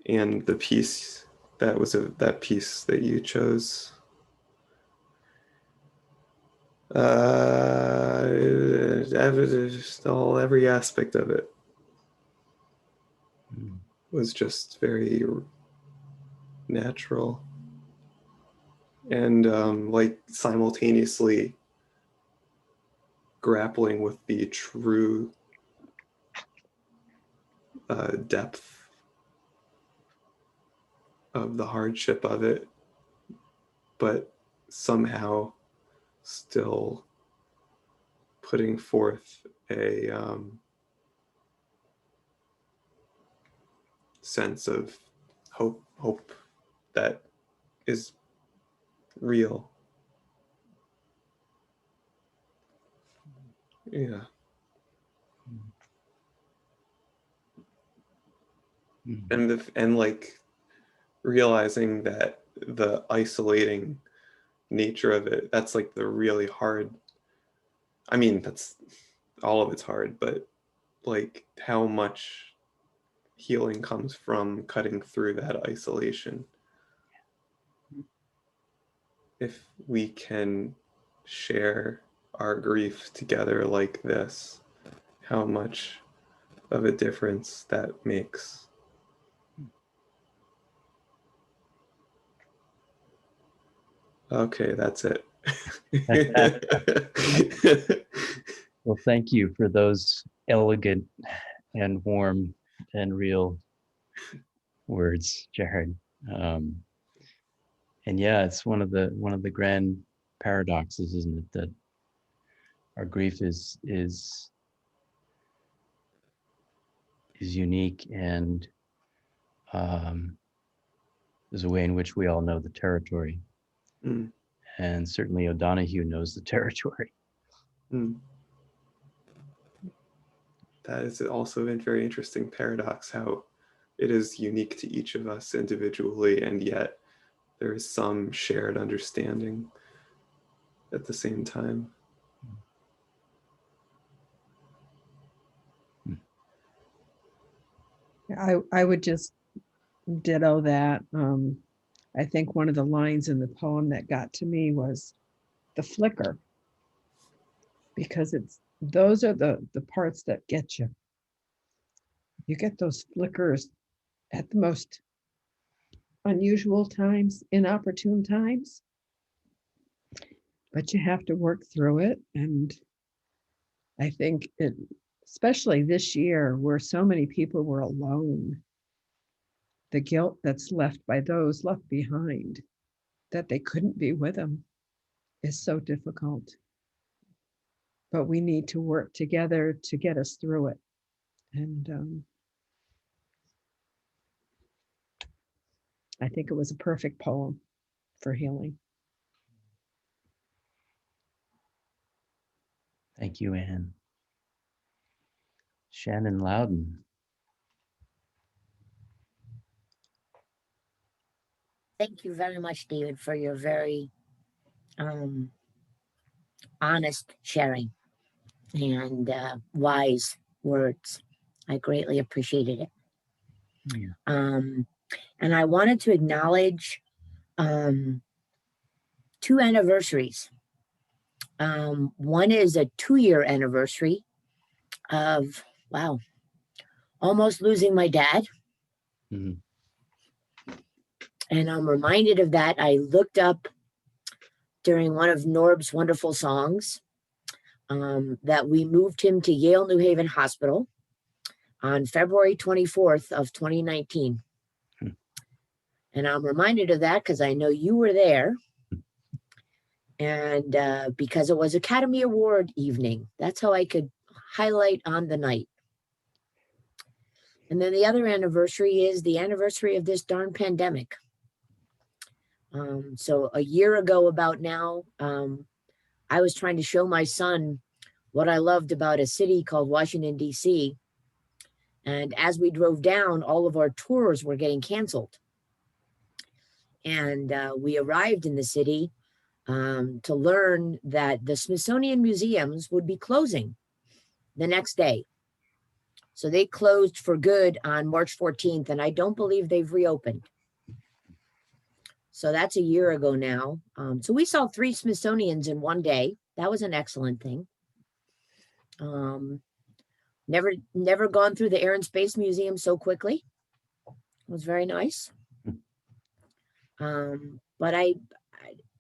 And the piece that piece that you chose. Every aspect of it was just very natural and like simultaneously grappling with the true depth of the hardship of it, but somehow still putting forth a sense of hope that is real. Yeah. And like realizing that the isolating nature of it, that's like the really hard, I mean, that's all of it's hard, but like how much healing comes from cutting through that isolation. If we can share our grief together like this, how much of a difference that makes. Okay, that's it. Well, thank you for those elegant and warm and real words, Jared. And yeah, it's one of the grand paradoxes, isn't it, that our grief is unique, and there's a way in which we all know the territory. And certainly O'Donoghue knows the territory. That is also a very interesting paradox, how it is unique to each of us individually, and yet there is some shared understanding at the same time. I would just ditto that. I think one of the lines in the poem that got to me was the flicker, because those are the parts that get you. You get those flickers at the most unusual times, inopportune times, but you have to work through it. And I think especially this year, where so many people were alone, the guilt that's left by those left behind, that they couldn't be with them, is so difficult. But we need to work together to get us through it. And I think it was a perfect poem for healing. Thank you, Anne. Shannon Loudon. Thank you very much, David, for your very honest sharing and wise words. I greatly appreciated it. Yeah. And I wanted to acknowledge 2 anniversaries. One is a 2-year anniversary of, wow, almost losing my dad. Mhm. And I'm reminded of that. I looked up during one of Norb's wonderful songs that we moved him to Yale New Haven Hospital on February 24th of 2019. And I'm reminded of that because I know you were there. And because it was Academy Award evening, that's how I could highlight on the night. And then the other anniversary is the anniversary of this darn pandemic. So a year ago about now, I was trying to show my son what I loved about a city called Washington, D.C. And as we drove down, all of our tours were getting canceled. And we arrived in the city to learn that the Smithsonian museums would be closing the next day. So they closed for good on March 14th, and I don't believe they've reopened. So that's a year ago now. So we saw 3 Smithsonians in one day. That was an excellent thing. Never gone through the Air and Space Museum so quickly. It was very nice. But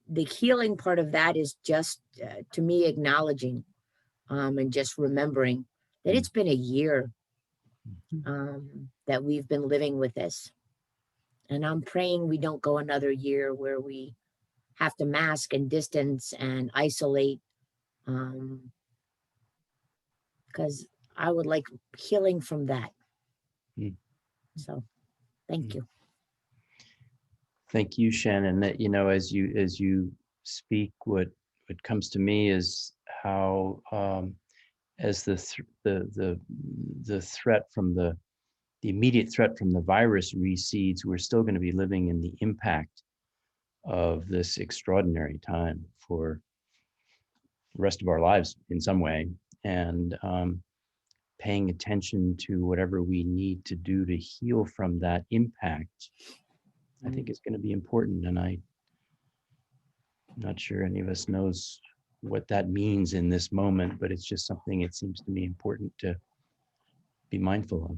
the healing part of that is just to me acknowledging and just remembering that it's been a year that we've been living with this. And I'm praying we don't go another year where we have to mask and distance and isolate, because I would like healing from that. So thank you. Thank you, Shannon. That, you know, as you speak, what comes to me is how as the threat from the immediate threat from the virus recedes, we're still going to be living in the impact of this extraordinary time for the rest of our lives in some way, and paying attention to whatever we need to do to heal from that impact, I think is going to be important. And I'm not sure any of us knows what that means in this moment, but it's just something it seems to me important to be mindful of.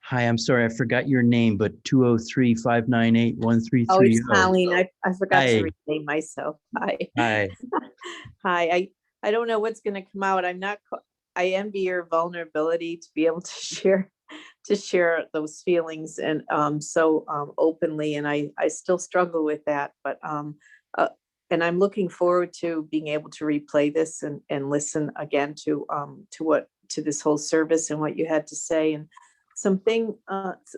Hi, I'm sorry, I forgot your name, but 203-598-1330. Oh, it's Colleen. I forgot Hi. to rename myself. Hi. Hi. Hi. I don't know what's going to come out. I envy your vulnerability to be able to share those feelings and so openly. And I still struggle with that, but and I'm looking forward to being able to replay this and listen again to this whole service and what you had to say. And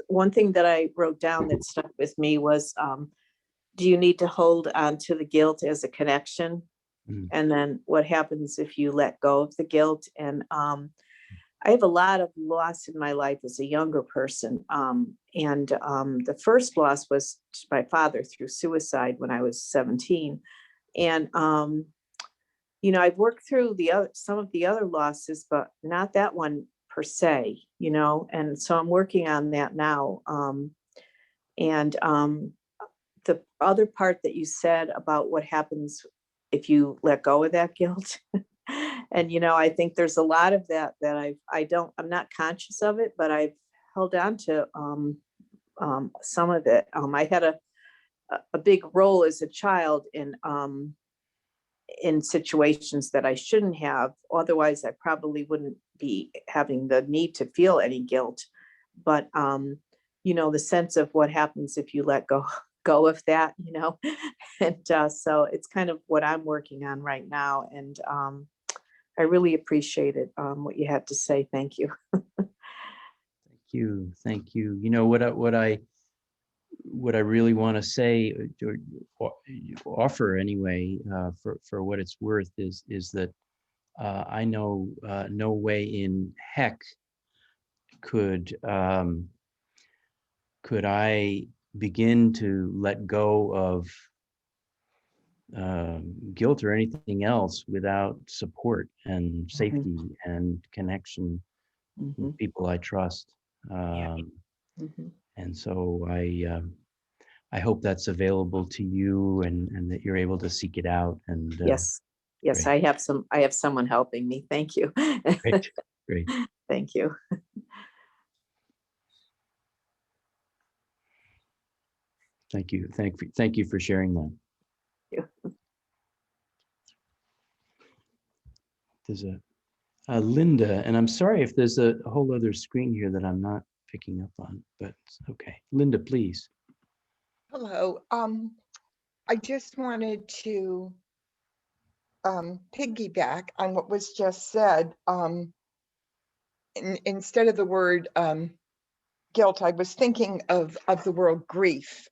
one thing that I wrote down that stuck with me was, do you need to hold on to the guilt as a connection? And then what happens if you let go of the guilt? And I have a lot of loss in my life as a younger person. And the first loss was my father through suicide when I was 17. And, I've worked through some of the other losses, but not that one per se, and so I'm working on that now. And the other part that you said about what happens if you let go of that guilt. And, I think there's a lot of that I'm not conscious of it, but I've held on to some of it. I had a big role as a child in situations that I shouldn't have. Otherwise, I probably wouldn't be having the need to feel any guilt. But, the sense of what happens if you let go of that, and so it's kind of what I'm working on right now. And I really appreciated what you had to say. Thank you. Thank you. What I really want to say, or offer anyway, for what it's worth, is that I know no way in heck could I begin to let go of guilt or anything else without support and safety and connection with people I trust. And so I hope that's available to you, and that you're able to seek it out. And Yes, great. I have someone helping me. Thank you. Great. Thank you. Thank you. Thank you for sharing that. Thank you. There's a Linda, and I'm sorry if there's a whole other screen here that I'm not picking up on, but it's okay. Linda, please. Hello. I just wanted to piggyback on what was just said. Instead of the word guilt, I was thinking of the word grief,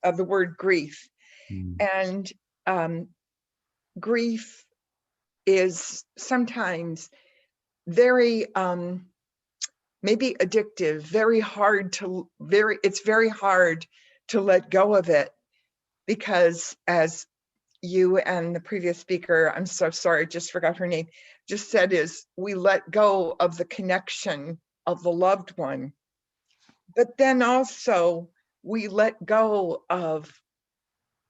and grief is sometimes very maybe addictive, it's very hard to let go of it, because as you and the previous speaker, I'm so sorry, I just forgot her name, just said, is we let go of the connection of the loved one. But then also we let go of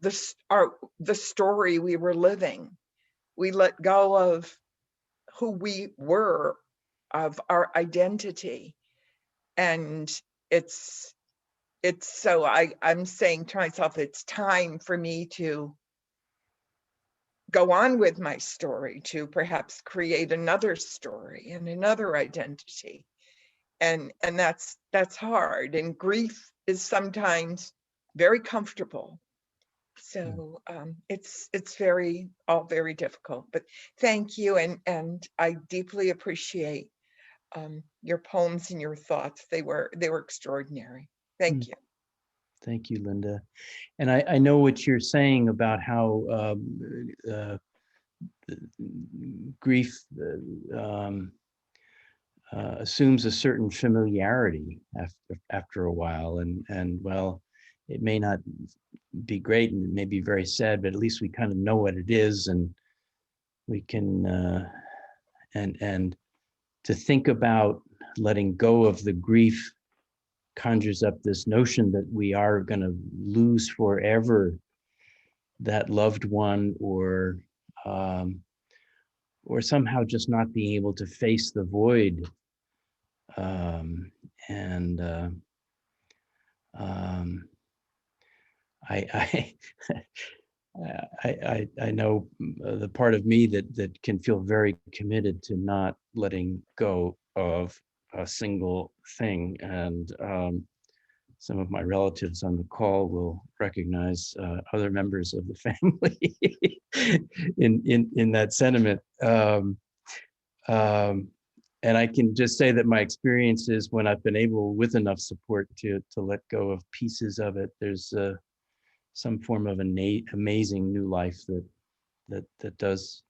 the story we were living. We let go of who we were, of our identity. And it's so I'm saying to myself, it's time for me to go on with my story, to perhaps create another story and another identity. And that's hard. And grief is sometimes very comfortable. So it's all very difficult. But thank you, and I deeply appreciate your poems and your thoughts. They were extraordinary. Thank you. Thank you, Linda. And I know what you're saying about how grief assumes a certain familiarity after a while, and well, it may not be great and it may be very sad, but at least we kind of know what it is, and we can and to think about letting go of the grief conjures up this notion that we are going to lose forever that loved one, or somehow just not being able to face the void. I know the part of me that can feel very committed to not letting go of a single thing, and some of my relatives on the call will recognize other members of the family in that sentiment. And I can just say that my experience is when I've been able, with enough support, to let go of pieces of it, there's some form of amazing new life that does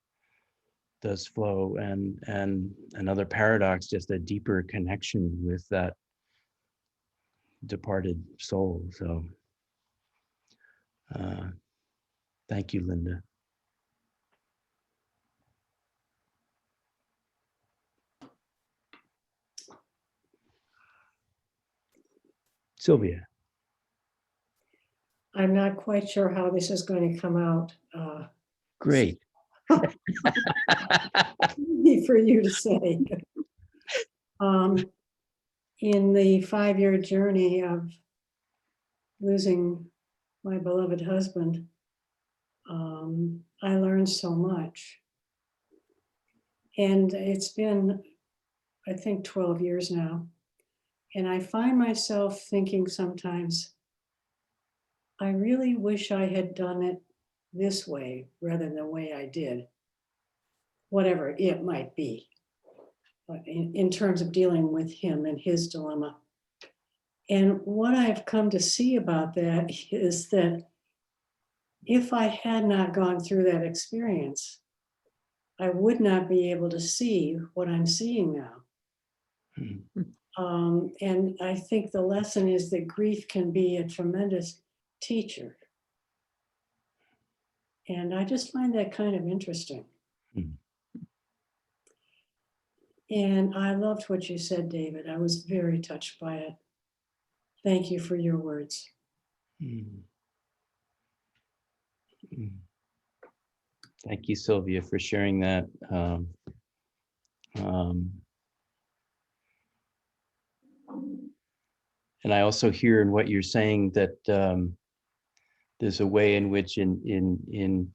flow, and another paradox, just a deeper connection with that departed soul. So thank you, Linda. Sylvia. I'm not quite sure how this is going to come out. Great. Easy for you to say. In the 5-year journey of losing my beloved husband, I learned so much. And it's been, I think, 12 years now. And I find myself thinking sometimes, I really wish I had done it this way rather than the way I did, whatever it might be, but in terms of dealing with him and his dilemma. And what I've come to see about that is that if I had not gone through that experience, I would not be able to see what I'm seeing now. And I think the lesson is that grief can be a tremendous teacher. And I just find that kind of interesting. And I loved what you said, David. I was very touched by it. Thank you for your words. Thank you, Sylvia, for sharing that. And I also hear in what you're saying that there's a way in which in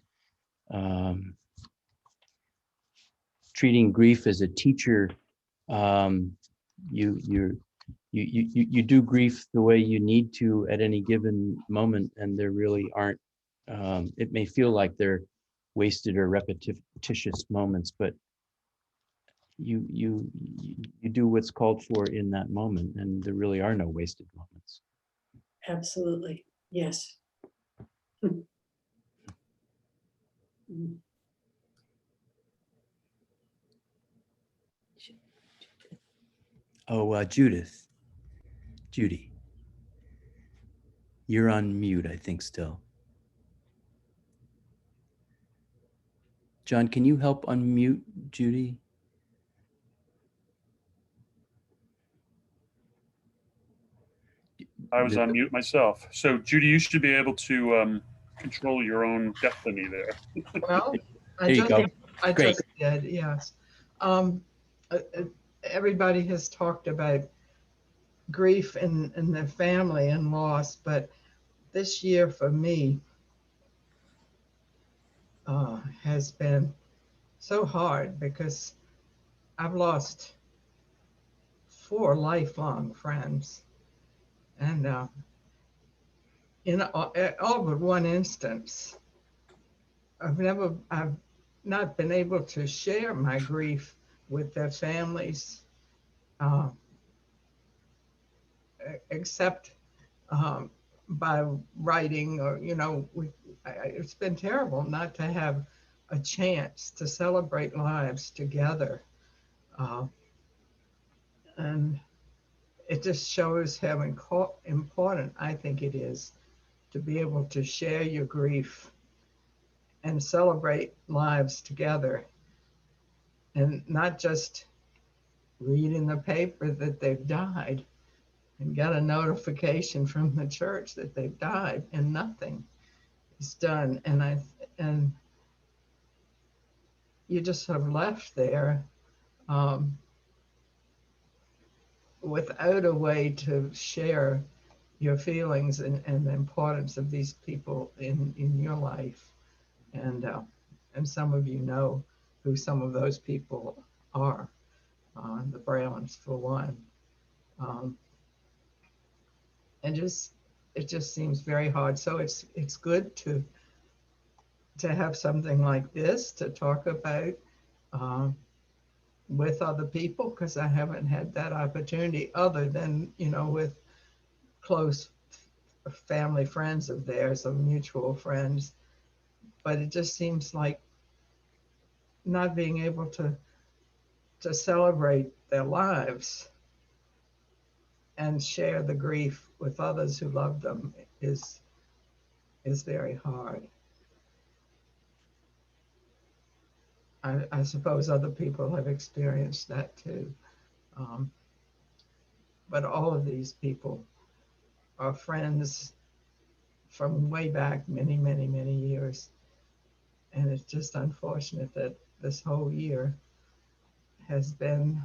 treating grief as a teacher, you do grief the way you need to at any given moment, and there really aren't. It may feel like there wasted or repetitious moments, but you do what's called for in that moment, and there really are no wasted moments. Absolutely. Yes. Mm. Oh, Judy, you're on mute, I think, still. John, can you help unmute Judy? I was on mute myself. So Judy, you should be able to control your own destiny there. Well, There you go. I Great. just did, yes. Um, Everybody has talked about grief in their family and loss, but this year for me has been so hard because I've lost 4 lifelong friends, and in all but one instance, I've not been able to share my grief with their families, uh, except by writing, or it's been terrible not to have a chance to celebrate lives together, and it just shows how important I think it is to be able to share your grief and celebrate lives together, and not just read in the paper that they've died and get a notification from the church that they've died and nothing is done. And you just sort of left there without a way to share your feelings and the importance of these people in your life. And some of you know who some of those people are, the Browns for one. And it just seems very hard. So it's good to have something like this to talk about with other people, because I haven't had that opportunity other than, with close family friends of theirs, of mutual friends. But it just seems like not being able to celebrate their lives and share the grief with others who love them is very hard. I suppose other people have experienced that too. But all of these people are friends from way back many, many, many years. And it's just unfortunate that this whole year has been,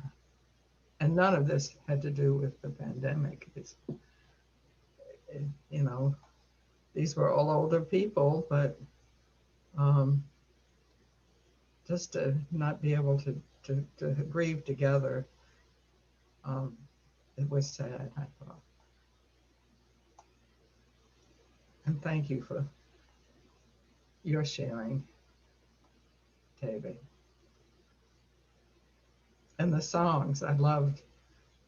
and none of this had to do with the pandemic. These were all older people, but just to not be able to grieve together, it was sad, I thought. And thank you for your sharing, David. And the songs, I loved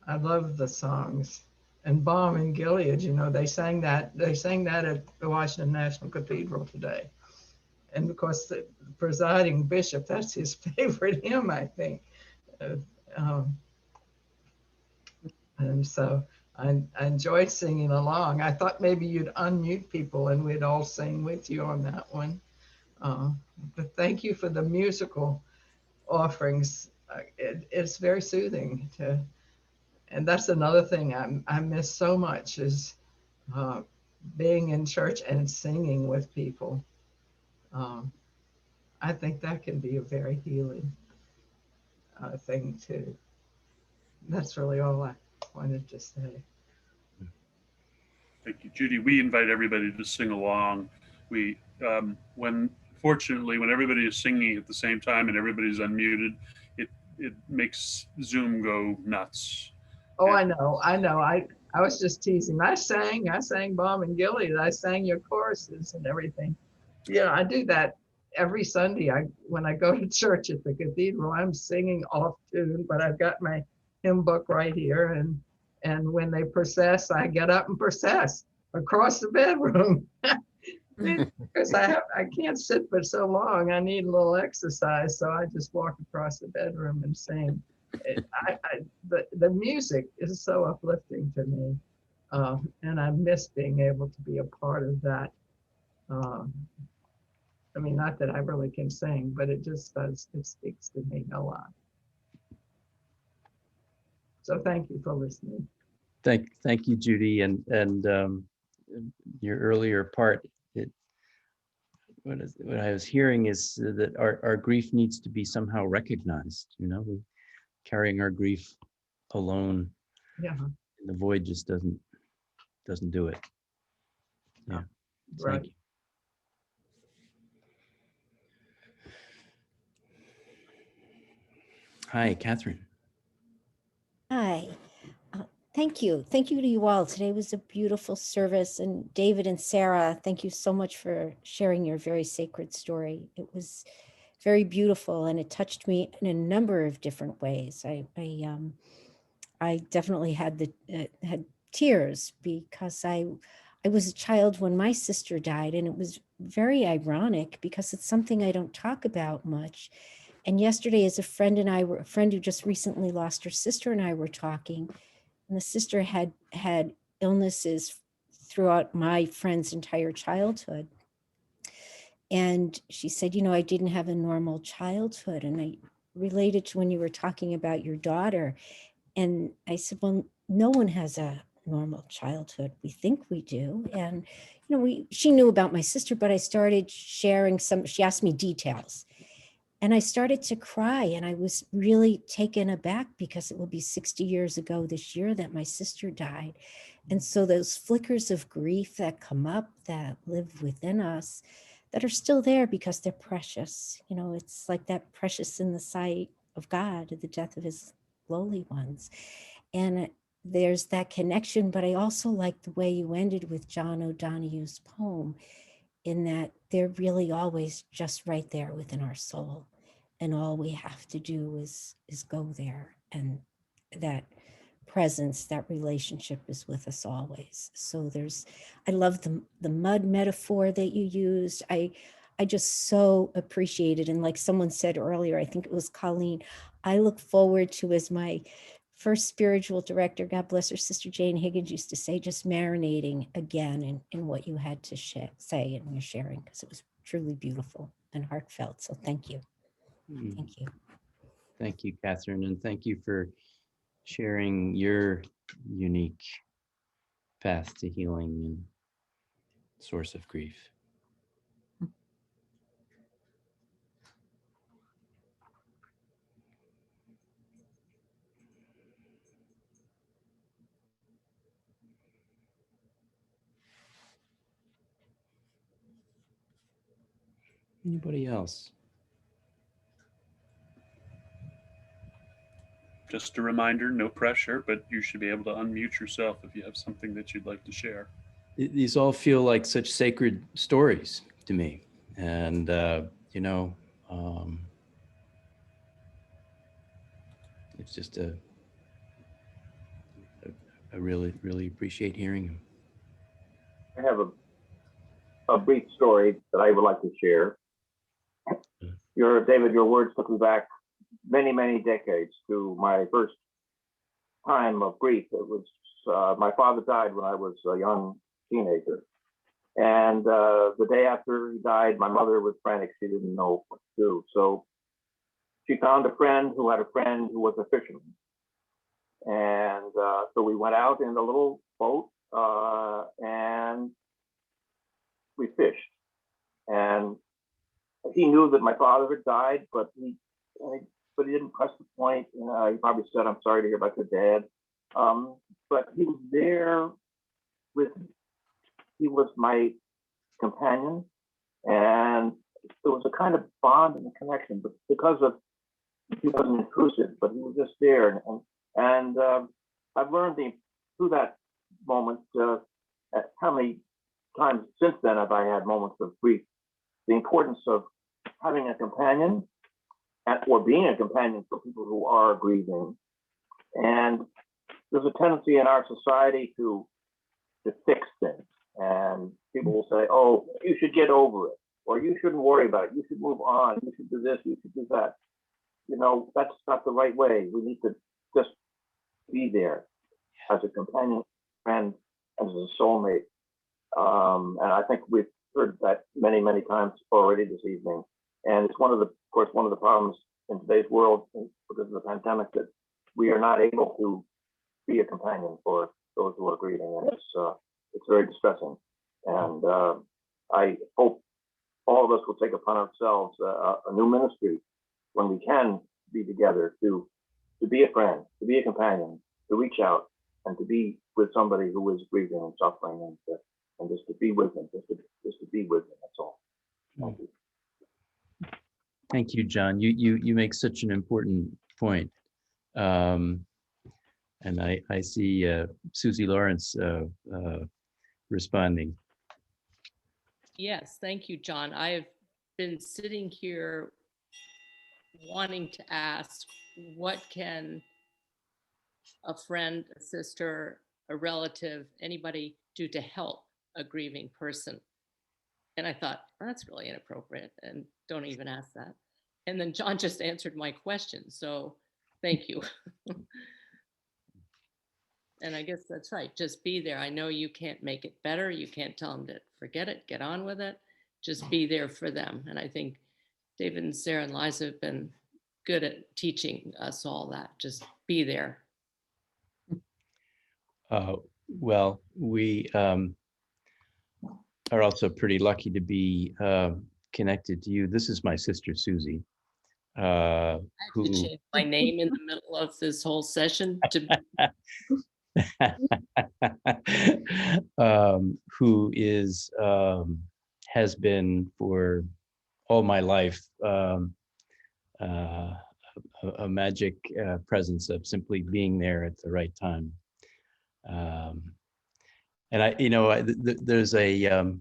the songs. And Baum and Gilead, they sang that at the Washington National Cathedral today. And of course, the presiding bishop, that's his favorite hymn, I think. And so I enjoyed singing along. I thought maybe you'd unmute people and we'd all sing with you on that one. But thank you for the musical offerings. It's very soothing and that's another thing I miss so much is being in church and singing with people. I think that can be a very healing thing too. That's really all I wanted to say. Thank you, Judy. We invite everybody to sing along. We, fortunately, when everybody is singing at the same time and everybody's unmuted, it makes Zoom go nuts. Oh, I know. I was just teasing. I sang Baum and Gilead. I sang your choruses and everything. Yeah, I do that every Sunday, when I go to church at the cathedral, I'm singing off tune, but I've got my hymn book right here, and when they process, I get up and process across the bedroom. Because I can't sit for so long. I need a little exercise, so I just walk across the bedroom and sing. The music is so uplifting to me, and I miss being able to be a part of that. I mean, not that I really can sing, but it just does. It speaks to me a lot. So thank you for listening. Thank you, Judy, and your earlier part. What I was hearing is that our grief needs to be somehow recognized. You know, carrying our grief alone Yeah. in the void just doesn't do it. Yeah. Right. Thank you. Hi, Catherine. Hi. Thank you. Thank you to you all. Today was a beautiful service. And David and Sarah, thank you so much for sharing your very sacred story. It was very beautiful and it touched me in a number of different ways. I definitely had had tears because I was a child when my sister died, and it was very ironic because it's something I don't talk about much. And yesterday, as a friend who just recently lost her sister and I were talking, and the sister had illnesses throughout my friend's entire childhood. And she said, you know, I didn't have a normal childhood. And I related to when you were talking about your daughter. And I said, well, no one has a normal childhood. We think we do. And, you know, she knew about my sister, but I started sharing she asked me details. And I started to cry, and I was really taken aback because it will be 60 years ago this year that my sister died. And so those flickers of grief that come up, that live within us, that are still there because they're precious. You know, it's like that precious in the sight of God, the death of his lowly ones. And there's that connection, but I also like the way you ended with John O'Donoghue's poem, in that they're really always just right there within our soul. And all we have to do is go there. And that presence, that relationship is with us always. So I love the mud metaphor that you used. I just so appreciate it. And like someone said earlier, I think it was Colleen, I look forward to, as my first spiritual director, God bless her, Sister Jane Higgins used to say, just marinating again in what you had to say and your sharing, because it was truly beautiful and heartfelt. So thank you. Thank you. Thank you, Catherine, and thank you for sharing your unique path to healing and source of grief. Anybody else? Just a reminder, no pressure, but you should be able to unmute yourself if you have something that you'd like to share. These all feel like such sacred stories to me. And, you know, it's just I really, really appreciate hearing them. I have a brief story that I would like to share. David, your words took me back many, many decades to my first time of grief. It was my father died when I was a young teenager. And the day after he died, my mother was frantic. She didn't know what to do. So she found a friend who had a friend who was a fisherman. And so we went out in the little boat and we fished. And he knew that my father had died, but he didn't press the point. He probably said, "I'm sorry to hear about your dad." But he was there with me. He was my companion, and there was a kind of bond and a connection. But because of he wasn't intrusive, but he was just there. And I've learned through that moment how many times since then have I had moments of grief. The importance of having a companion or being a companion for people who are grieving. And there's a tendency in our society to fix things. And people will say, oh, you should get over it, or you shouldn't worry about it. You should move on. You should do this. You should do that. You know, that's not the right way. We need to just be there as a companion, friend, as a soulmate. And I think we've heard that many, many times already this evening. And it's of course, one of the problems in today's world because of the pandemic that we are not able to be a companion for those who are grieving, and it's very distressing. And I hope all of us will take upon ourselves a new ministry when we can be together to be a friend, to be a companion, to reach out and to be with somebody who is grieving and suffering, and just to be with them, just to be with them. That's all. Thank you. Thank you, John. You make such an important point. And I see Susie Lawrence responding. Yes, thank you, John. I have been sitting here wanting to ask, what can a friend, a sister, a relative, anybody do to help a grieving person? And I thought, oh, that's really inappropriate, and don't even ask that. And then John just answered my question, so thank you. And I guess that's right, just be there. I know you can't make it better. You can't tell them to forget it, get on with it. Just be there for them. And I think David and Sarah and Liza have been good at teaching us all that. Just be there. Well, we are also pretty lucky to be connected to you. This is my sister, Susie. I have to change my name in the middle of this whole session to who is has been for all my life a magic presence of simply being there at the right time. And I, there's a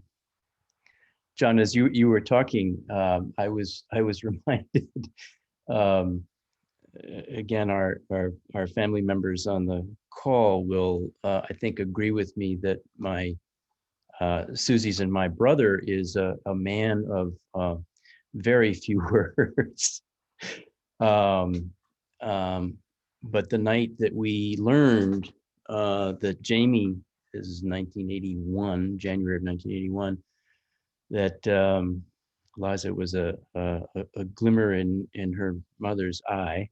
John, as you were talking, I was reminded. Again, our family members on the call will, I think, agree with me that my Susie's and my brother is a man of very few words. But the night that we learned that Jamie, this is 1981, January of 1981, that Liza was a glimmer in her mother's eye.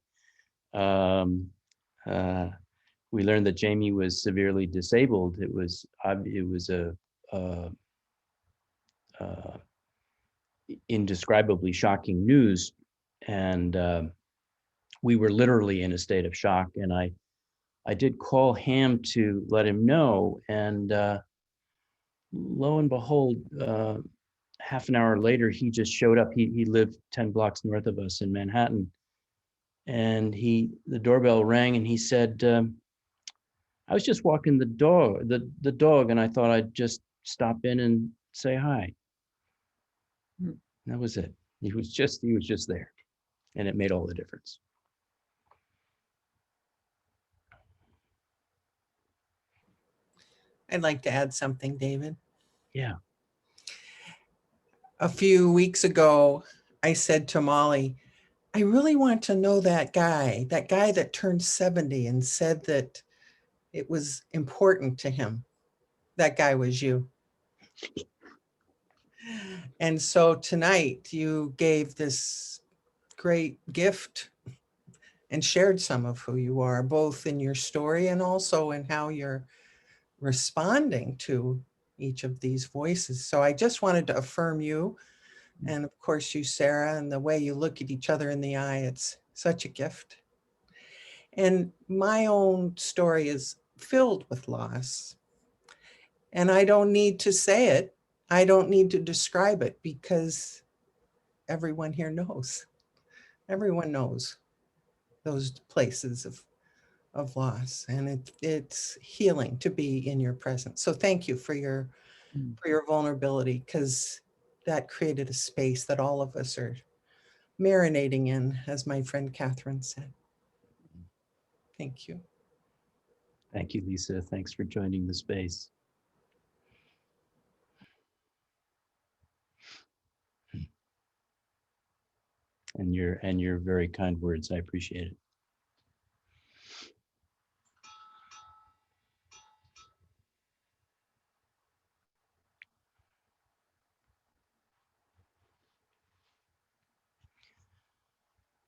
We learned that Jamie was severely disabled. It was indescribably shocking news, and we were literally in a state of shock. And I did call Ham to let him know, and lo and behold, half an hour later, he just showed up. He lived 10 blocks north of us in Manhattan. And the doorbell rang, and he said, I was just walking the dog, and I thought I'd just stop in and say hi. That was it. He was just there, and it made all the difference. I'd like to add something, David. Yeah. A few weeks ago, I said to Molly, I really want to know that guy that turned 70 and said that it was important to him. That guy was you. And so tonight you gave this great gift and shared some of who you are, both in your story and also in how you're responding to each of these voices. So I just wanted to affirm you. And of course you, Sarah, and the way you look at each other in the eye, it's such a gift. And my own story is filled with loss. And I don't need to say it. I don't need to describe it, because everyone here knows. Everyone knows those places of loss, and it's healing to be in your presence. So thank you for your vulnerability, because that created a space that all of us are marinating in, as my friend Catherine said. Thank you. Thank you, Lisa. Thanks for joining the space. And your very kind words. I appreciate it.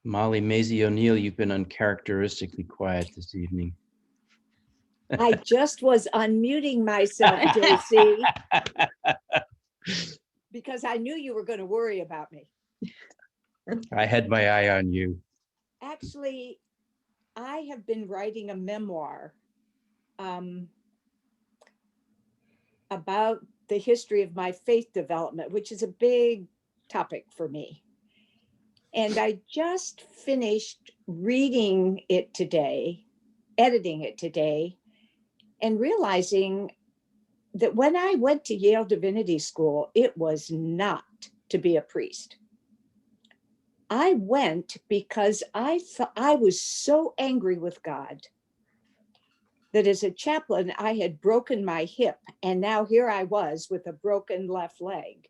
Molly Maisie O'Neill, you've been uncharacteristically quiet this evening. I just was unmuting myself, JC, because I knew you were going to worry about me. I had my eye on you. Actually, I have been writing a memoir about the history of my faith development, which is a big topic for me. And I just finished reading it today, editing it today, and realizing that when I went to Yale Divinity School, it was not to be a priest. I went because I thought I was so angry with God that as a chaplain, I had broken my hip. And now here I was with a broken left leg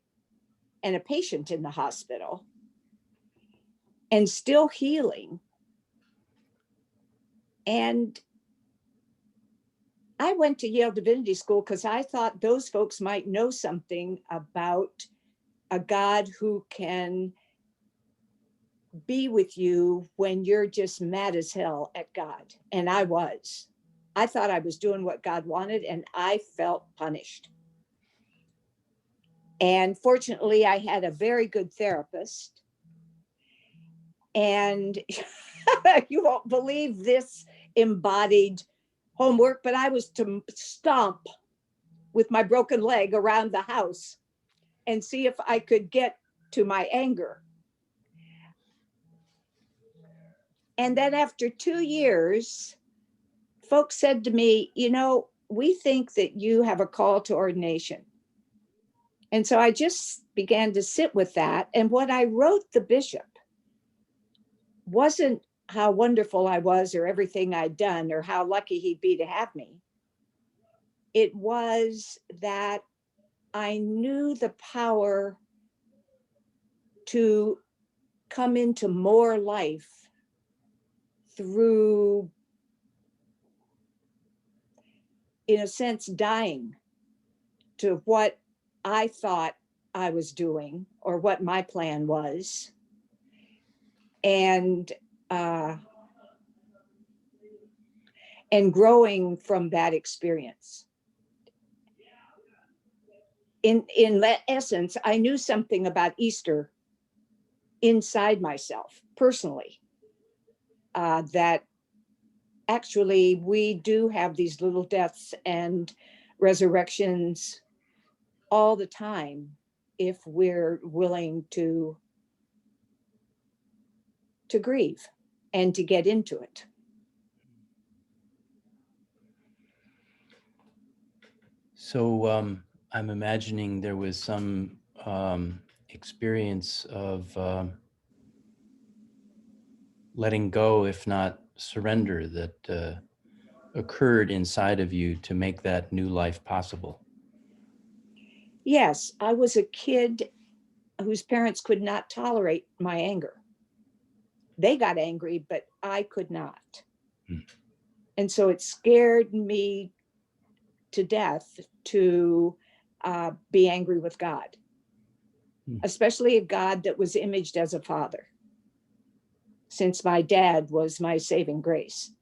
and a patient in the hospital and still healing. And I went to Yale Divinity School because I thought those folks might know something about a God who can be with you when you're just mad as hell at God. And I was. I thought I was doing what God wanted, and I felt punished. And fortunately, I had a very good therapist. And you won't believe this embodied homework, but I was to stomp with my broken leg around the house and see if I could get to my anger. And then after 2 years, folks said to me, you know, we think that you have a call to ordination. And so I just began to sit with that. And what I wrote the bishop wasn't how wonderful I was or everything I'd done or how lucky he'd be to have me. It was that I knew the power to come into more life through, in a sense, dying to what I thought I was doing or what my plan was. And growing from that experience. In essence, I knew something about Easter inside myself personally, that actually we do have these little deaths and resurrections all the time if we're willing to grieve and to get into it. So I'm imagining there was some experience of letting go, if not surrender, that occurred inside of you to make that new life possible. Yes, I was a kid whose parents could not tolerate my anger. They got angry, but I could not. And so it scared me to death to be angry with God, especially a God that was imaged as a father, since my dad was my saving grace.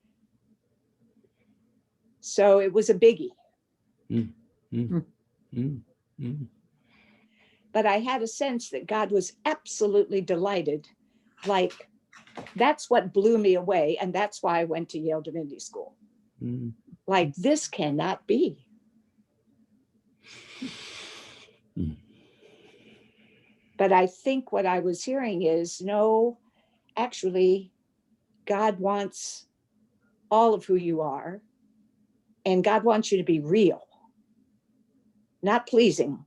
So it was a biggie. But I had a sense that God was absolutely delighted. Like, that's what blew me away. And that's why I went to Yale Divinity School. Like, this cannot be. But I think what I was hearing is, no, actually, God wants all of who you are. And God wants you to be real, not pleasing.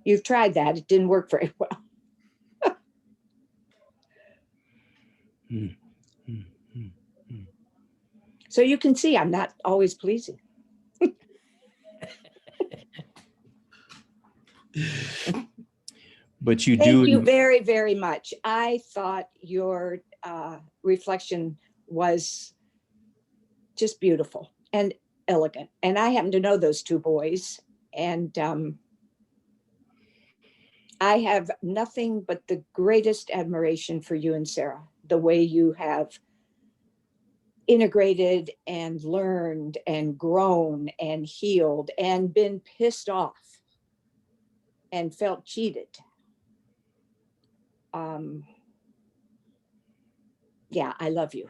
You've tried that. It didn't work very well. Mm, mm, mm, mm. So you can see I'm not always pleasing. But you Thank do. you very, very much. I thought your reflection was just beautiful and elegant. And I happen to know those two boys. And I have nothing but the greatest admiration for you and Sarah, the way you have integrated and learned and grown and healed and been pissed off and felt cheated. Yeah, I love you.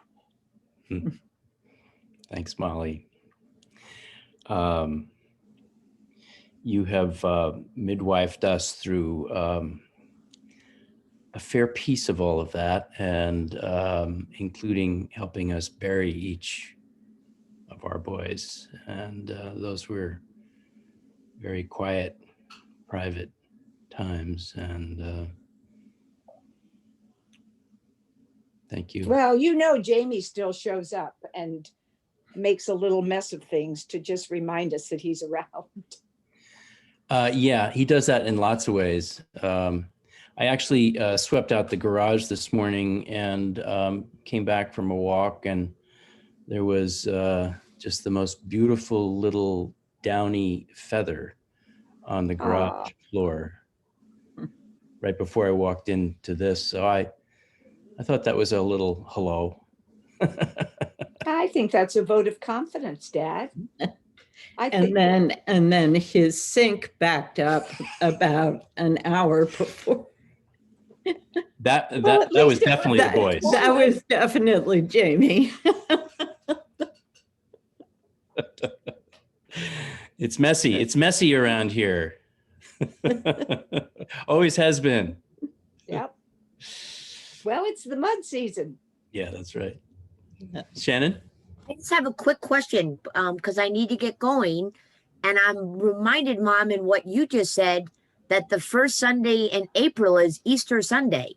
Thanks, Molly. You have midwifed us through a fair piece of all of that, and including helping us bury each of our boys. And those were very quiet, private times. And thank you. Well, you know, Jamie still shows up and makes a little mess of things to just remind us that he's around. Yeah, he does that in lots of ways. I actually swept out the garage this morning and came back from a walk, and there was just the most beautiful little downy feather on the garage floor right before I walked into this. So I thought that was a little hello. I think that's a vote of confidence, Dad. And then his sink backed up about an hour before. That was definitely the boys. That was definitely Jamie. It's messy. It's messy around here. Always has been. Yep. Well, it's the mud season. Yeah, that's right. Shannon? I just have a quick question because I need to get going. And I'm reminded, Mom, in what you just said, that the first Sunday in April is Easter Sunday.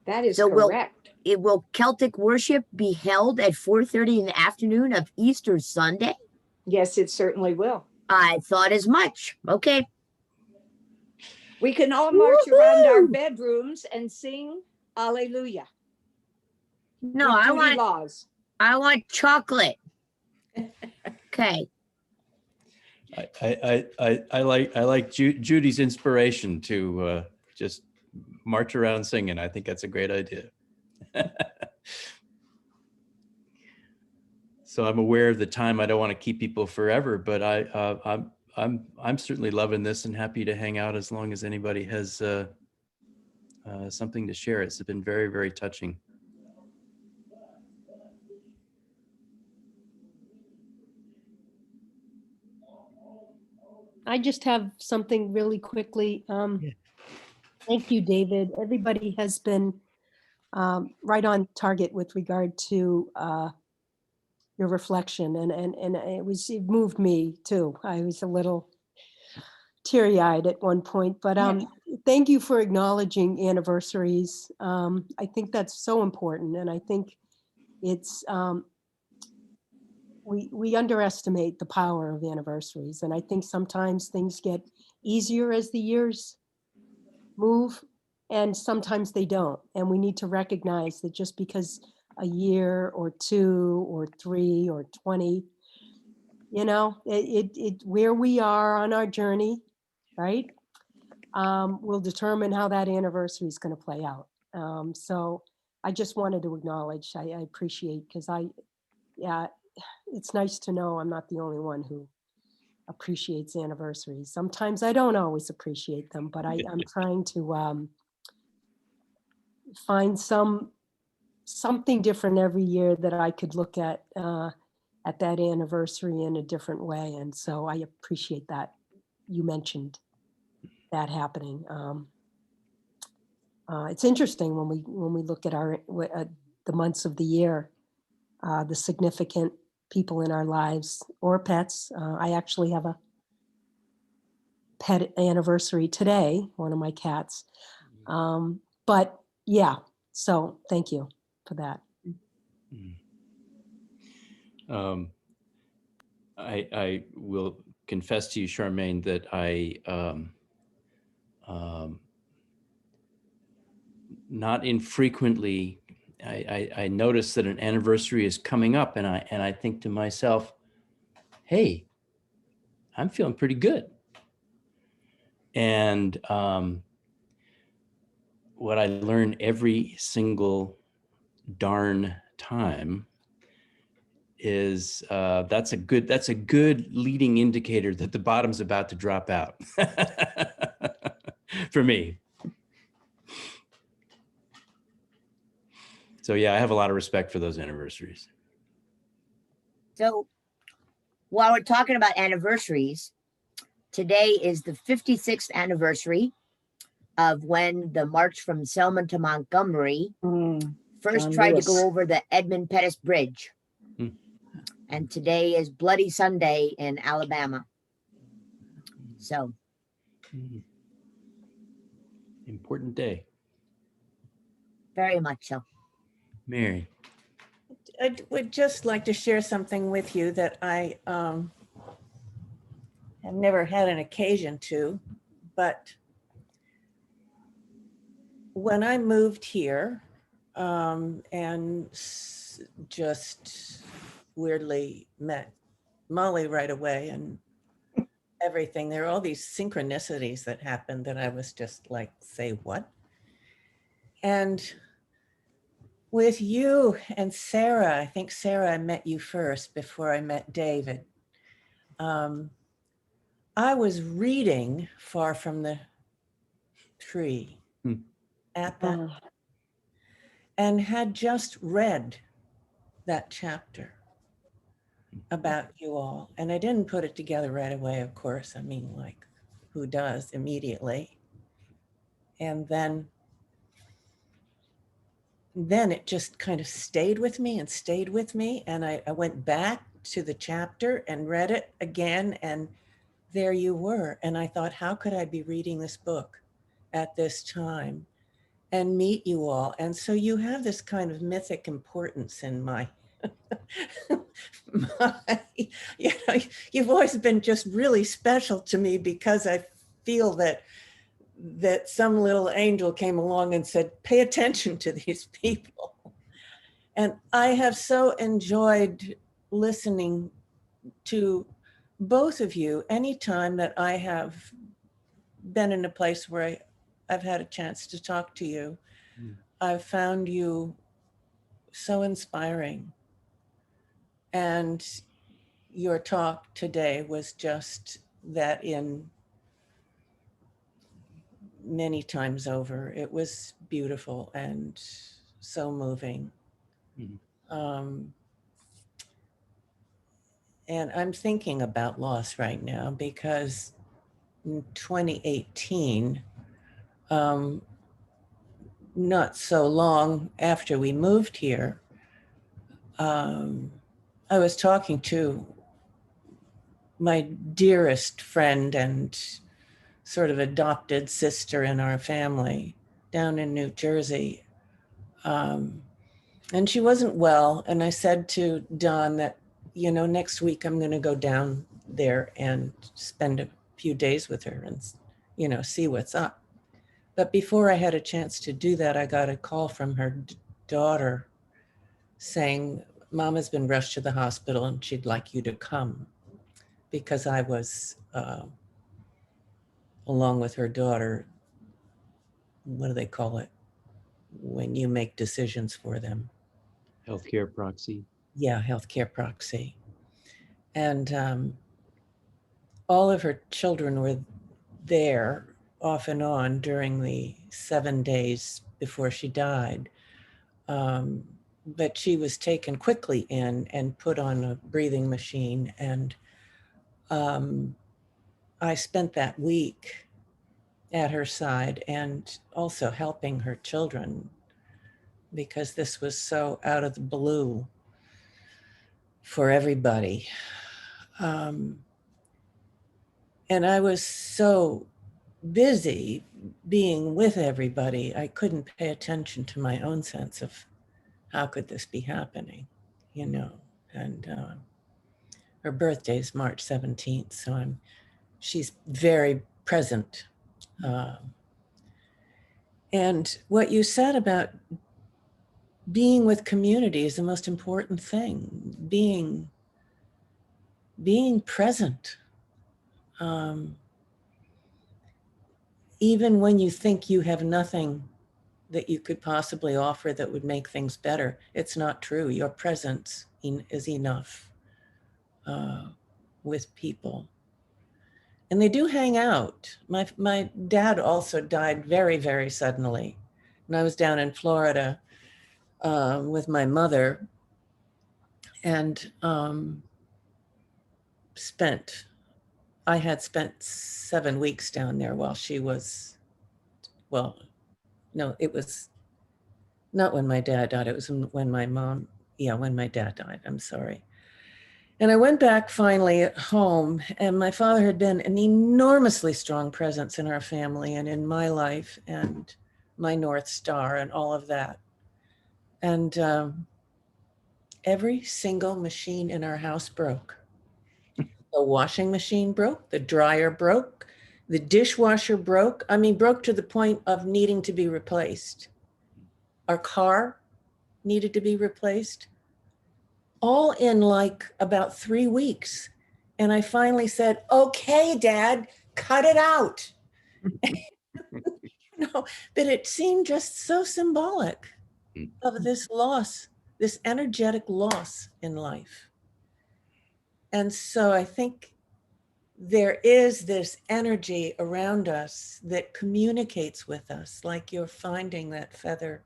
That is so correct. Will Celtic worship be held at 4:30 in the afternoon of Easter Sunday? Yes, it certainly will. I thought as much. Okay. We can all march around our bedrooms and sing Alleluia. No, with I Judy want Laws. I want chocolate. Okay. I like Judy's inspiration to just march around singing. I think that's a great idea. So I'm aware of the time. I don't want to keep people forever, but I'm certainly loving this and happy to hang out as long as anybody has something to share. It's been very, very touching. I just have something really quickly. Thank you, David. Everybody has been right on target with regard to your reflection, and it moved me too. I was a little teary-eyed at one point, but thank you for acknowledging anniversaries. I think that's so important, and I think it's we underestimate the power of anniversaries, and I think sometimes things get easier as the years move, and sometimes they don't. And we need to recognize that just because a year or 2 or 3 or 20, you know, it where we are on our journey, right, will determine how that anniversary is going to play out. So I just wanted to acknowledge, I appreciate, because it's nice to know I'm not the only one who appreciates anniversaries. Sometimes I don't always appreciate them, but I'm trying to find something different every year that I could look at that anniversary in a different way. And so I appreciate that you mentioned that happening. It's interesting when we look at the months of the year, the significant people in our lives or pets. I actually have a pet anniversary today, one of my cats. But yeah, so thank you for that. I will confess to you, Charmaine, that not infrequently, I notice that an anniversary is coming up, and I think to myself, hey, I'm feeling pretty good. And what I learn every single darn time is that's a good leading indicator that the bottom's about to drop out for me. So yeah, I have a lot of respect for those anniversaries. So while we're talking about anniversaries, today is the 56th anniversary of when the march from Selma to Montgomery first John tried Lewis. to go over the Edmund Pettus Bridge. And today is Bloody Sunday in Alabama. So. Important day. Very much so. Mary. I would just like to share something with you that I have never had an occasion to, but when I moved here and just weirdly met Molly right away and everything, there are all these synchronicities that happened that I was just like, say what? And with you and Sarah, I think Sarah, I met you first before I met David. I was reading Far from the Tree at that and had just read that chapter about you all. And I didn't put it together right away, of course. I mean, like, who does immediately? And then it just kind of stayed with me and stayed with me. And I went back to the chapter and read it again. And there you were. And I thought, how could I be reading this book at this time and meet you all? And so you have this kind of mythic importance in my, you know, you've always been just really special to me because I feel that some little angel came along and said, pay attention to these people. And I have so enjoyed listening to both of you anytime that I have been in a place where I've had a chance to talk to you. I've found you so inspiring. And your talk today was just that in many times over. It was beautiful and so moving. And I'm thinking about loss right now because in 2018, not so long after we moved here, I was talking to my dearest friend and sort of adopted sister in our family down in New Jersey. And she wasn't well. And I said to Don that, you know, next week I'm going to go down there and spend a few days with her and, you know, see what's up. But before I had a chance to do that, I got a call from her daughter saying, Mom has been rushed to the hospital and she'd like you to come, because I was, along with her daughter, what do they call it when you make decisions for them? Healthcare proxy. Yeah, healthcare proxy. And all of her children were there off and on during the 7 days before she died. But she was taken quickly in and put on a breathing machine. And I spent that week at her side and also helping her children, because this was so out of the blue for everybody. And I was so busy being with everybody, I couldn't pay attention to my own sense of how could this be happening? You know, and her birthday is March 17th, so she's very present. And what you said about being with community is the most important thing. Being present. Even when you think you have nothing that you could possibly offer that would make things better, it's not true. Your presence is enough with people. And they do hang out. My dad also died very, very suddenly. When I was down in Florida with my mother, and I had spent 7 weeks down there while she was, well, no, it was not when my dad died. It was when my mom, when my dad died, I'm sorry. And I went back finally at home, and my father had been an enormously strong presence in our family and in my life and my North Star and all of that. And every single machine in our house broke. The washing machine broke, the dryer broke, the dishwasher broke. I mean, broke to the point of needing to be replaced. Our car needed to be replaced, all in like about 3 weeks. And I finally said, okay, Dad, cut it out. But it seemed just so symbolic of this loss, this energetic loss in life. And so I think there is this energy around us that communicates with us, like you're finding that feather,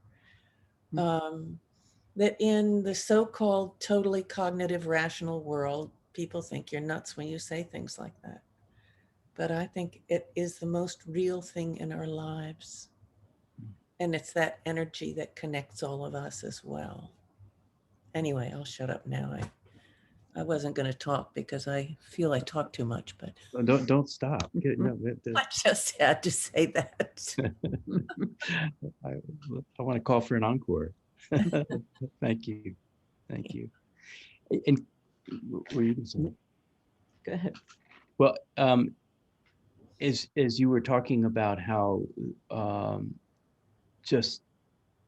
that in the so-called totally cognitive rational world, people think you're nuts when you say things like that. But I think it is the most real thing in our lives. And it's that energy that connects all of us as well. Anyway, I'll shut up now. I wasn't going to talk because I feel I talk too much, but Don't stop. No, I just had to say that. I want to call for an encore. Thank you. Thank you. And were you going to say? Go ahead. Well, as you were talking about how just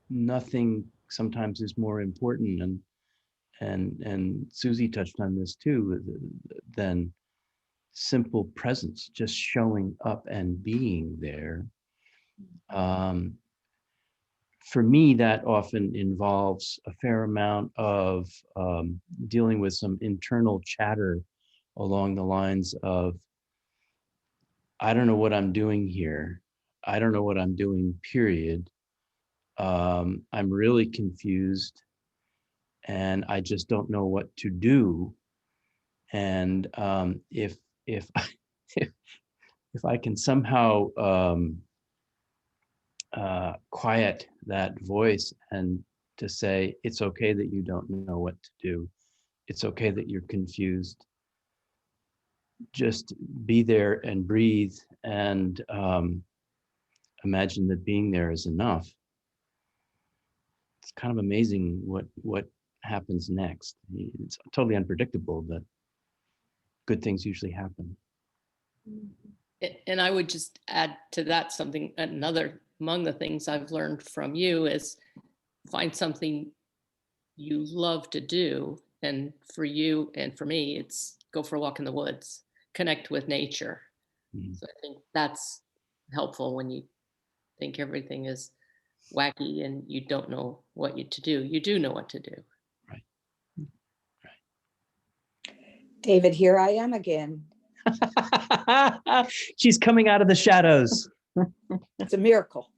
nothing sometimes is more important, and Susie touched on this too, than simple presence, just showing up and being there. For me, that often involves a fair amount of dealing with some internal chatter along the lines of, I don't know what I'm doing here. I don't know what I'm doing, period. I'm really confused and I just don't know what to do. And if I can somehow quiet that voice and to say, it's okay that you don't know what to do. It's okay that you're confused. Just be there and breathe and imagine that being there is enough. It's kind of amazing what happens next. It's totally unpredictable, but good things usually happen. And I would just add to that another among the things I've learned from you is find something you love to do. And for you and for me, it's go for a walk in the woods, connect with nature. So I think that's helpful when you think everything is wacky and you don't know what to do. You do know what to do. Right. David, here I am again. She's coming out of the shadows. It's a miracle.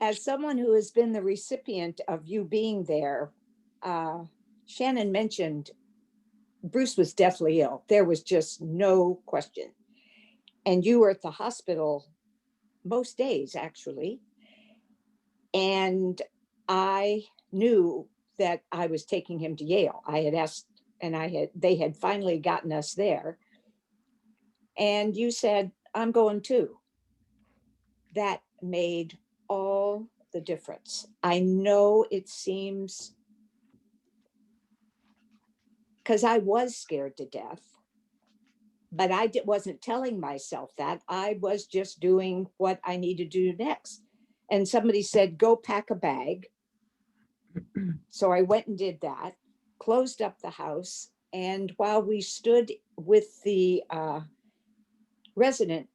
As someone who has been the recipient of you being there, Shannon mentioned Bruce was deathly ill. There was just no question. And you were at the hospital most days, actually. And I knew that I was taking him to Yale. I had asked, and they had finally gotten us there. And you said, I'm going too. That made all the difference. I know it seems, because I was scared to death, but I wasn't telling myself that. I was just doing what I needed to do next. And somebody said, go pack a bag. So I went and did that, closed up the house. And while we stood with the resident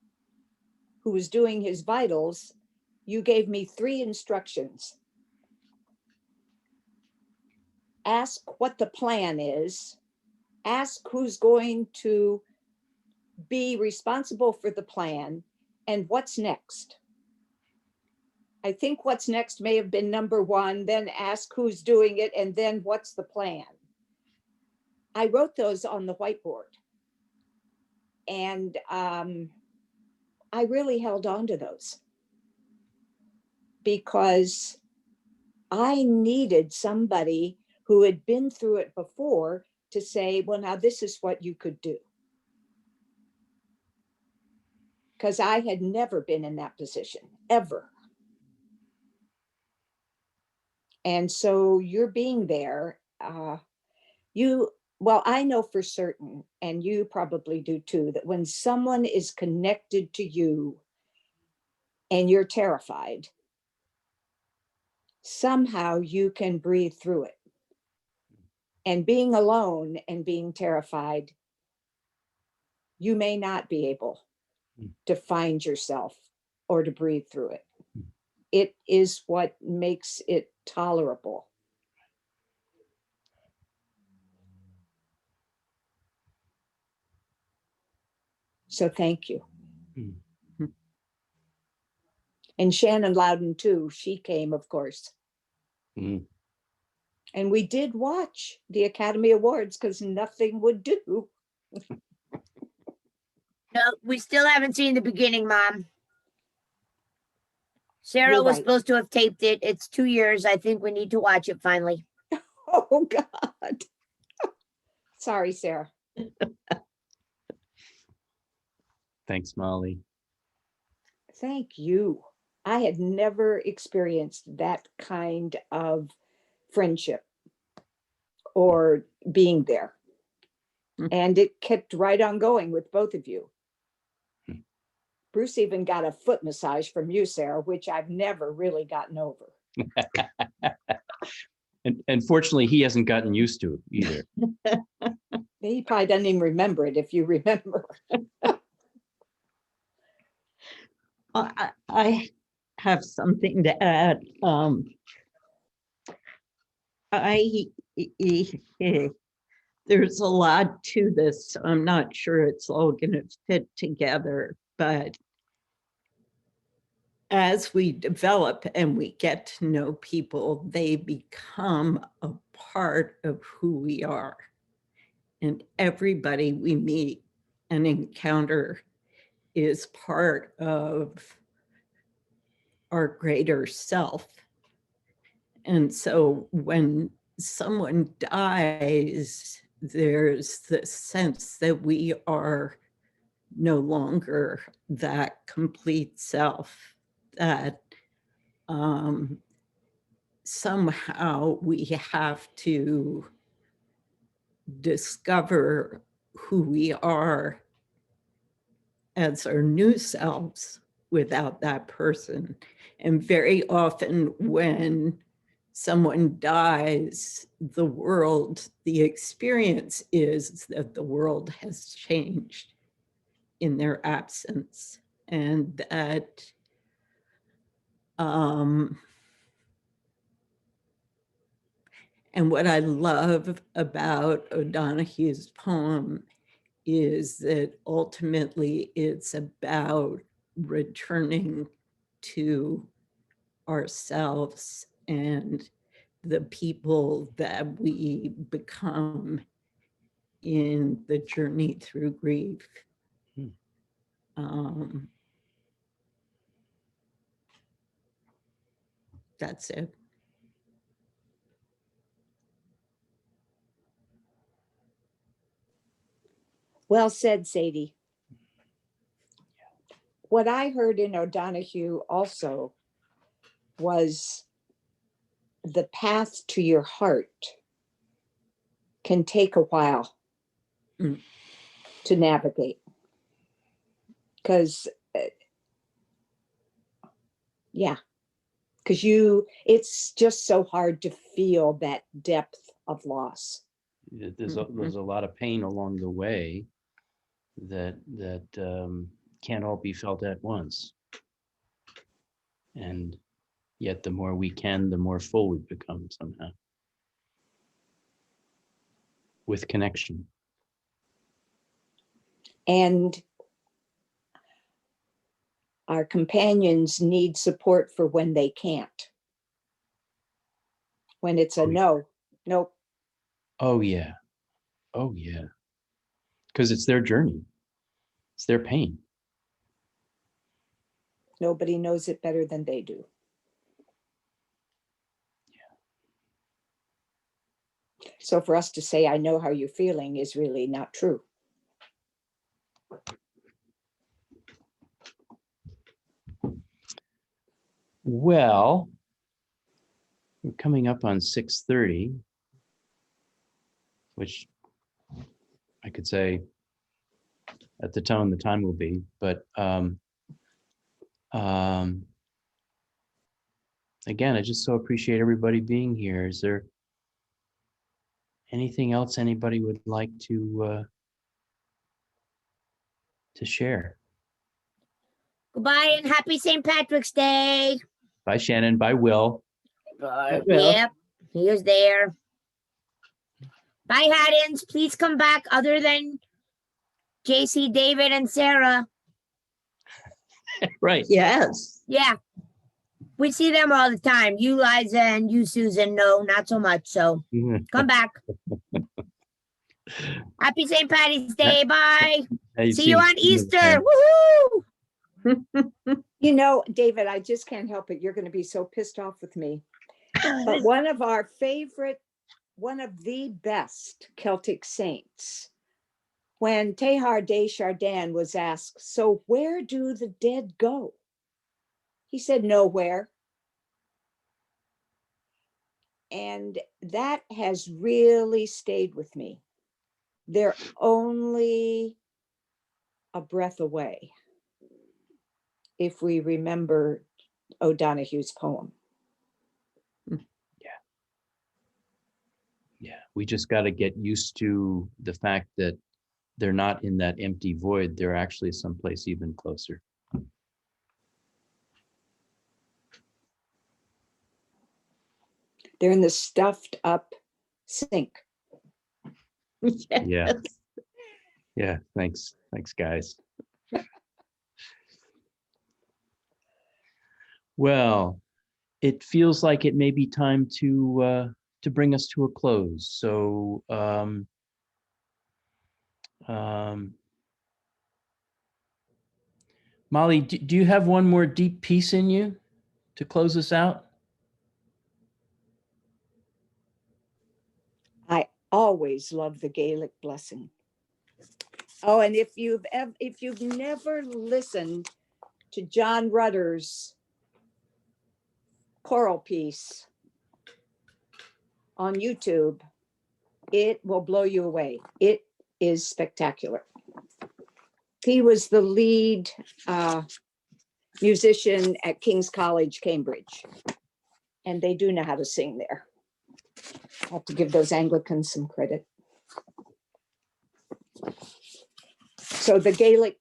who was doing his vitals, you gave me 3 instructions. Ask what the plan is, ask who's going to be responsible for the plan, and what's next. I think what's next may have been number 1, then ask who's doing it, and then what's the plan. I wrote those on the whiteboard, and I really held on to those because I needed somebody who had been through it before to say, well, now this is what you could do. Because I had never been in that position, ever. And so you're being there, well, I know for certain, and you probably do too, that when someone is connected to you and you're terrified, somehow you can breathe through it. And being alone and being terrified, you may not be able to find yourself or to breathe through it. It is what makes it tolerable. So thank you. And Shannon Loudon too, she came, of course. And we did watch the Academy Awards because nothing would do. No, we still haven't seen the beginning, Mom. Sarah You're was right. supposed to have taped it. It's 2 years. I think we need to watch it finally. Oh, God. Sorry, Sarah. Thanks, Molly. Thank you. I had never experienced that kind of friendship or being there. And it kept right on going with both of you. Bruce even got a foot massage from you, Sarah, which I've never really gotten over. And fortunately, he hasn't gotten used to it either. He probably doesn't even remember it if you remember. I have something to add. There's a lot to this, so I'm not sure it's all going to fit together, but as we develop and we get to know people, they become a part of who we are. And everybody we meet and encounter is part of our greater self. And so when someone dies, there's the sense that we are no longer that complete self, that somehow we have to discover who we are as our new selves without that person. And very often when someone dies, the experience is that the world has changed in their absence. And that and what I love about O'Donoghue's poem is that ultimately it's about returning to ourselves and the people that we become in the journey through grief. That's it. Well said, Sadie. What I heard in O'Donoghue also was the path to your heart can take a while to navigate. Because, it's just so hard to feel that depth of loss. There's a lot of pain along the way that can't all be felt at once. And yet the more we can, the more full we become somehow. With connection. And our companions need support for when they can't. When it's a no, nope. Oh yeah. Oh yeah. Because it's their journey. It's their pain. Nobody knows it better than they do. Yeah. So for us to say, I know how you're feeling is really not true. Well, we're coming up on 6:30, which I could say at the tone the time will be, but again, I just so appreciate everybody being here. Is there anything else anybody would like to share? Goodbye and happy St. Patrick's Day. Bye, Shannon. Bye, Will. Yep, he is there. Bye, Haddons. Please come back other than JC, David, and Sarah. Right. Yes. Yeah. We see them all the time. You, Liza, and you, Susan. No, not so much. So come back. Happy St. Patty's Day. Bye. See you on Easter. Woohoo! You know, David, I just can't help it. You're going to be so pissed off with me. But one of the best Celtic saints, when Teilhard de Chardin was asked, so where do the dead go? He said, nowhere. And that has really stayed with me. They're only a breath away, if we remember O'Donoghue's poem. Yeah, we just got to get used to the fact that they're not in that empty void. They're actually someplace even closer. They're in the stuffed up sink. Yeah. Yeah, thanks. Thanks, guys. Well, it feels like it may be time to bring us to a close. So Molly, do you have one more deep piece in you to close us out? I always love the Gaelic blessing. Oh, and if you've never listened to John Rutter's choral piece on YouTube, it will blow you away. It is spectacular. He was the lead musician at King's College, Cambridge, and they do know how to sing there. I have to give those Anglicans some credit. So the Gaelic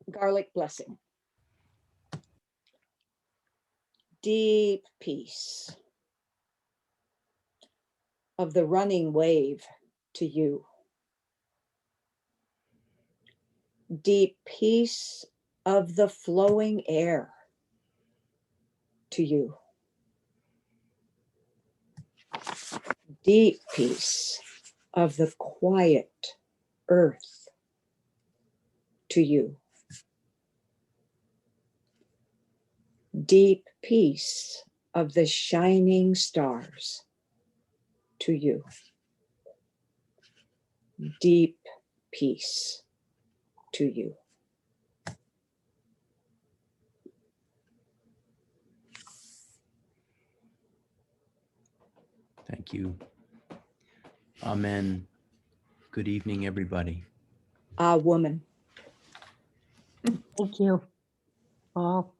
garlic blessing. Deep peace of the running wave to you. Deep peace of the flowing air to you. Deep peace of the quiet earth to you. Deep peace of the shining stars to you. Deep peace to you. Thank you. Amen. Good evening, everybody. Woman. Thank you all.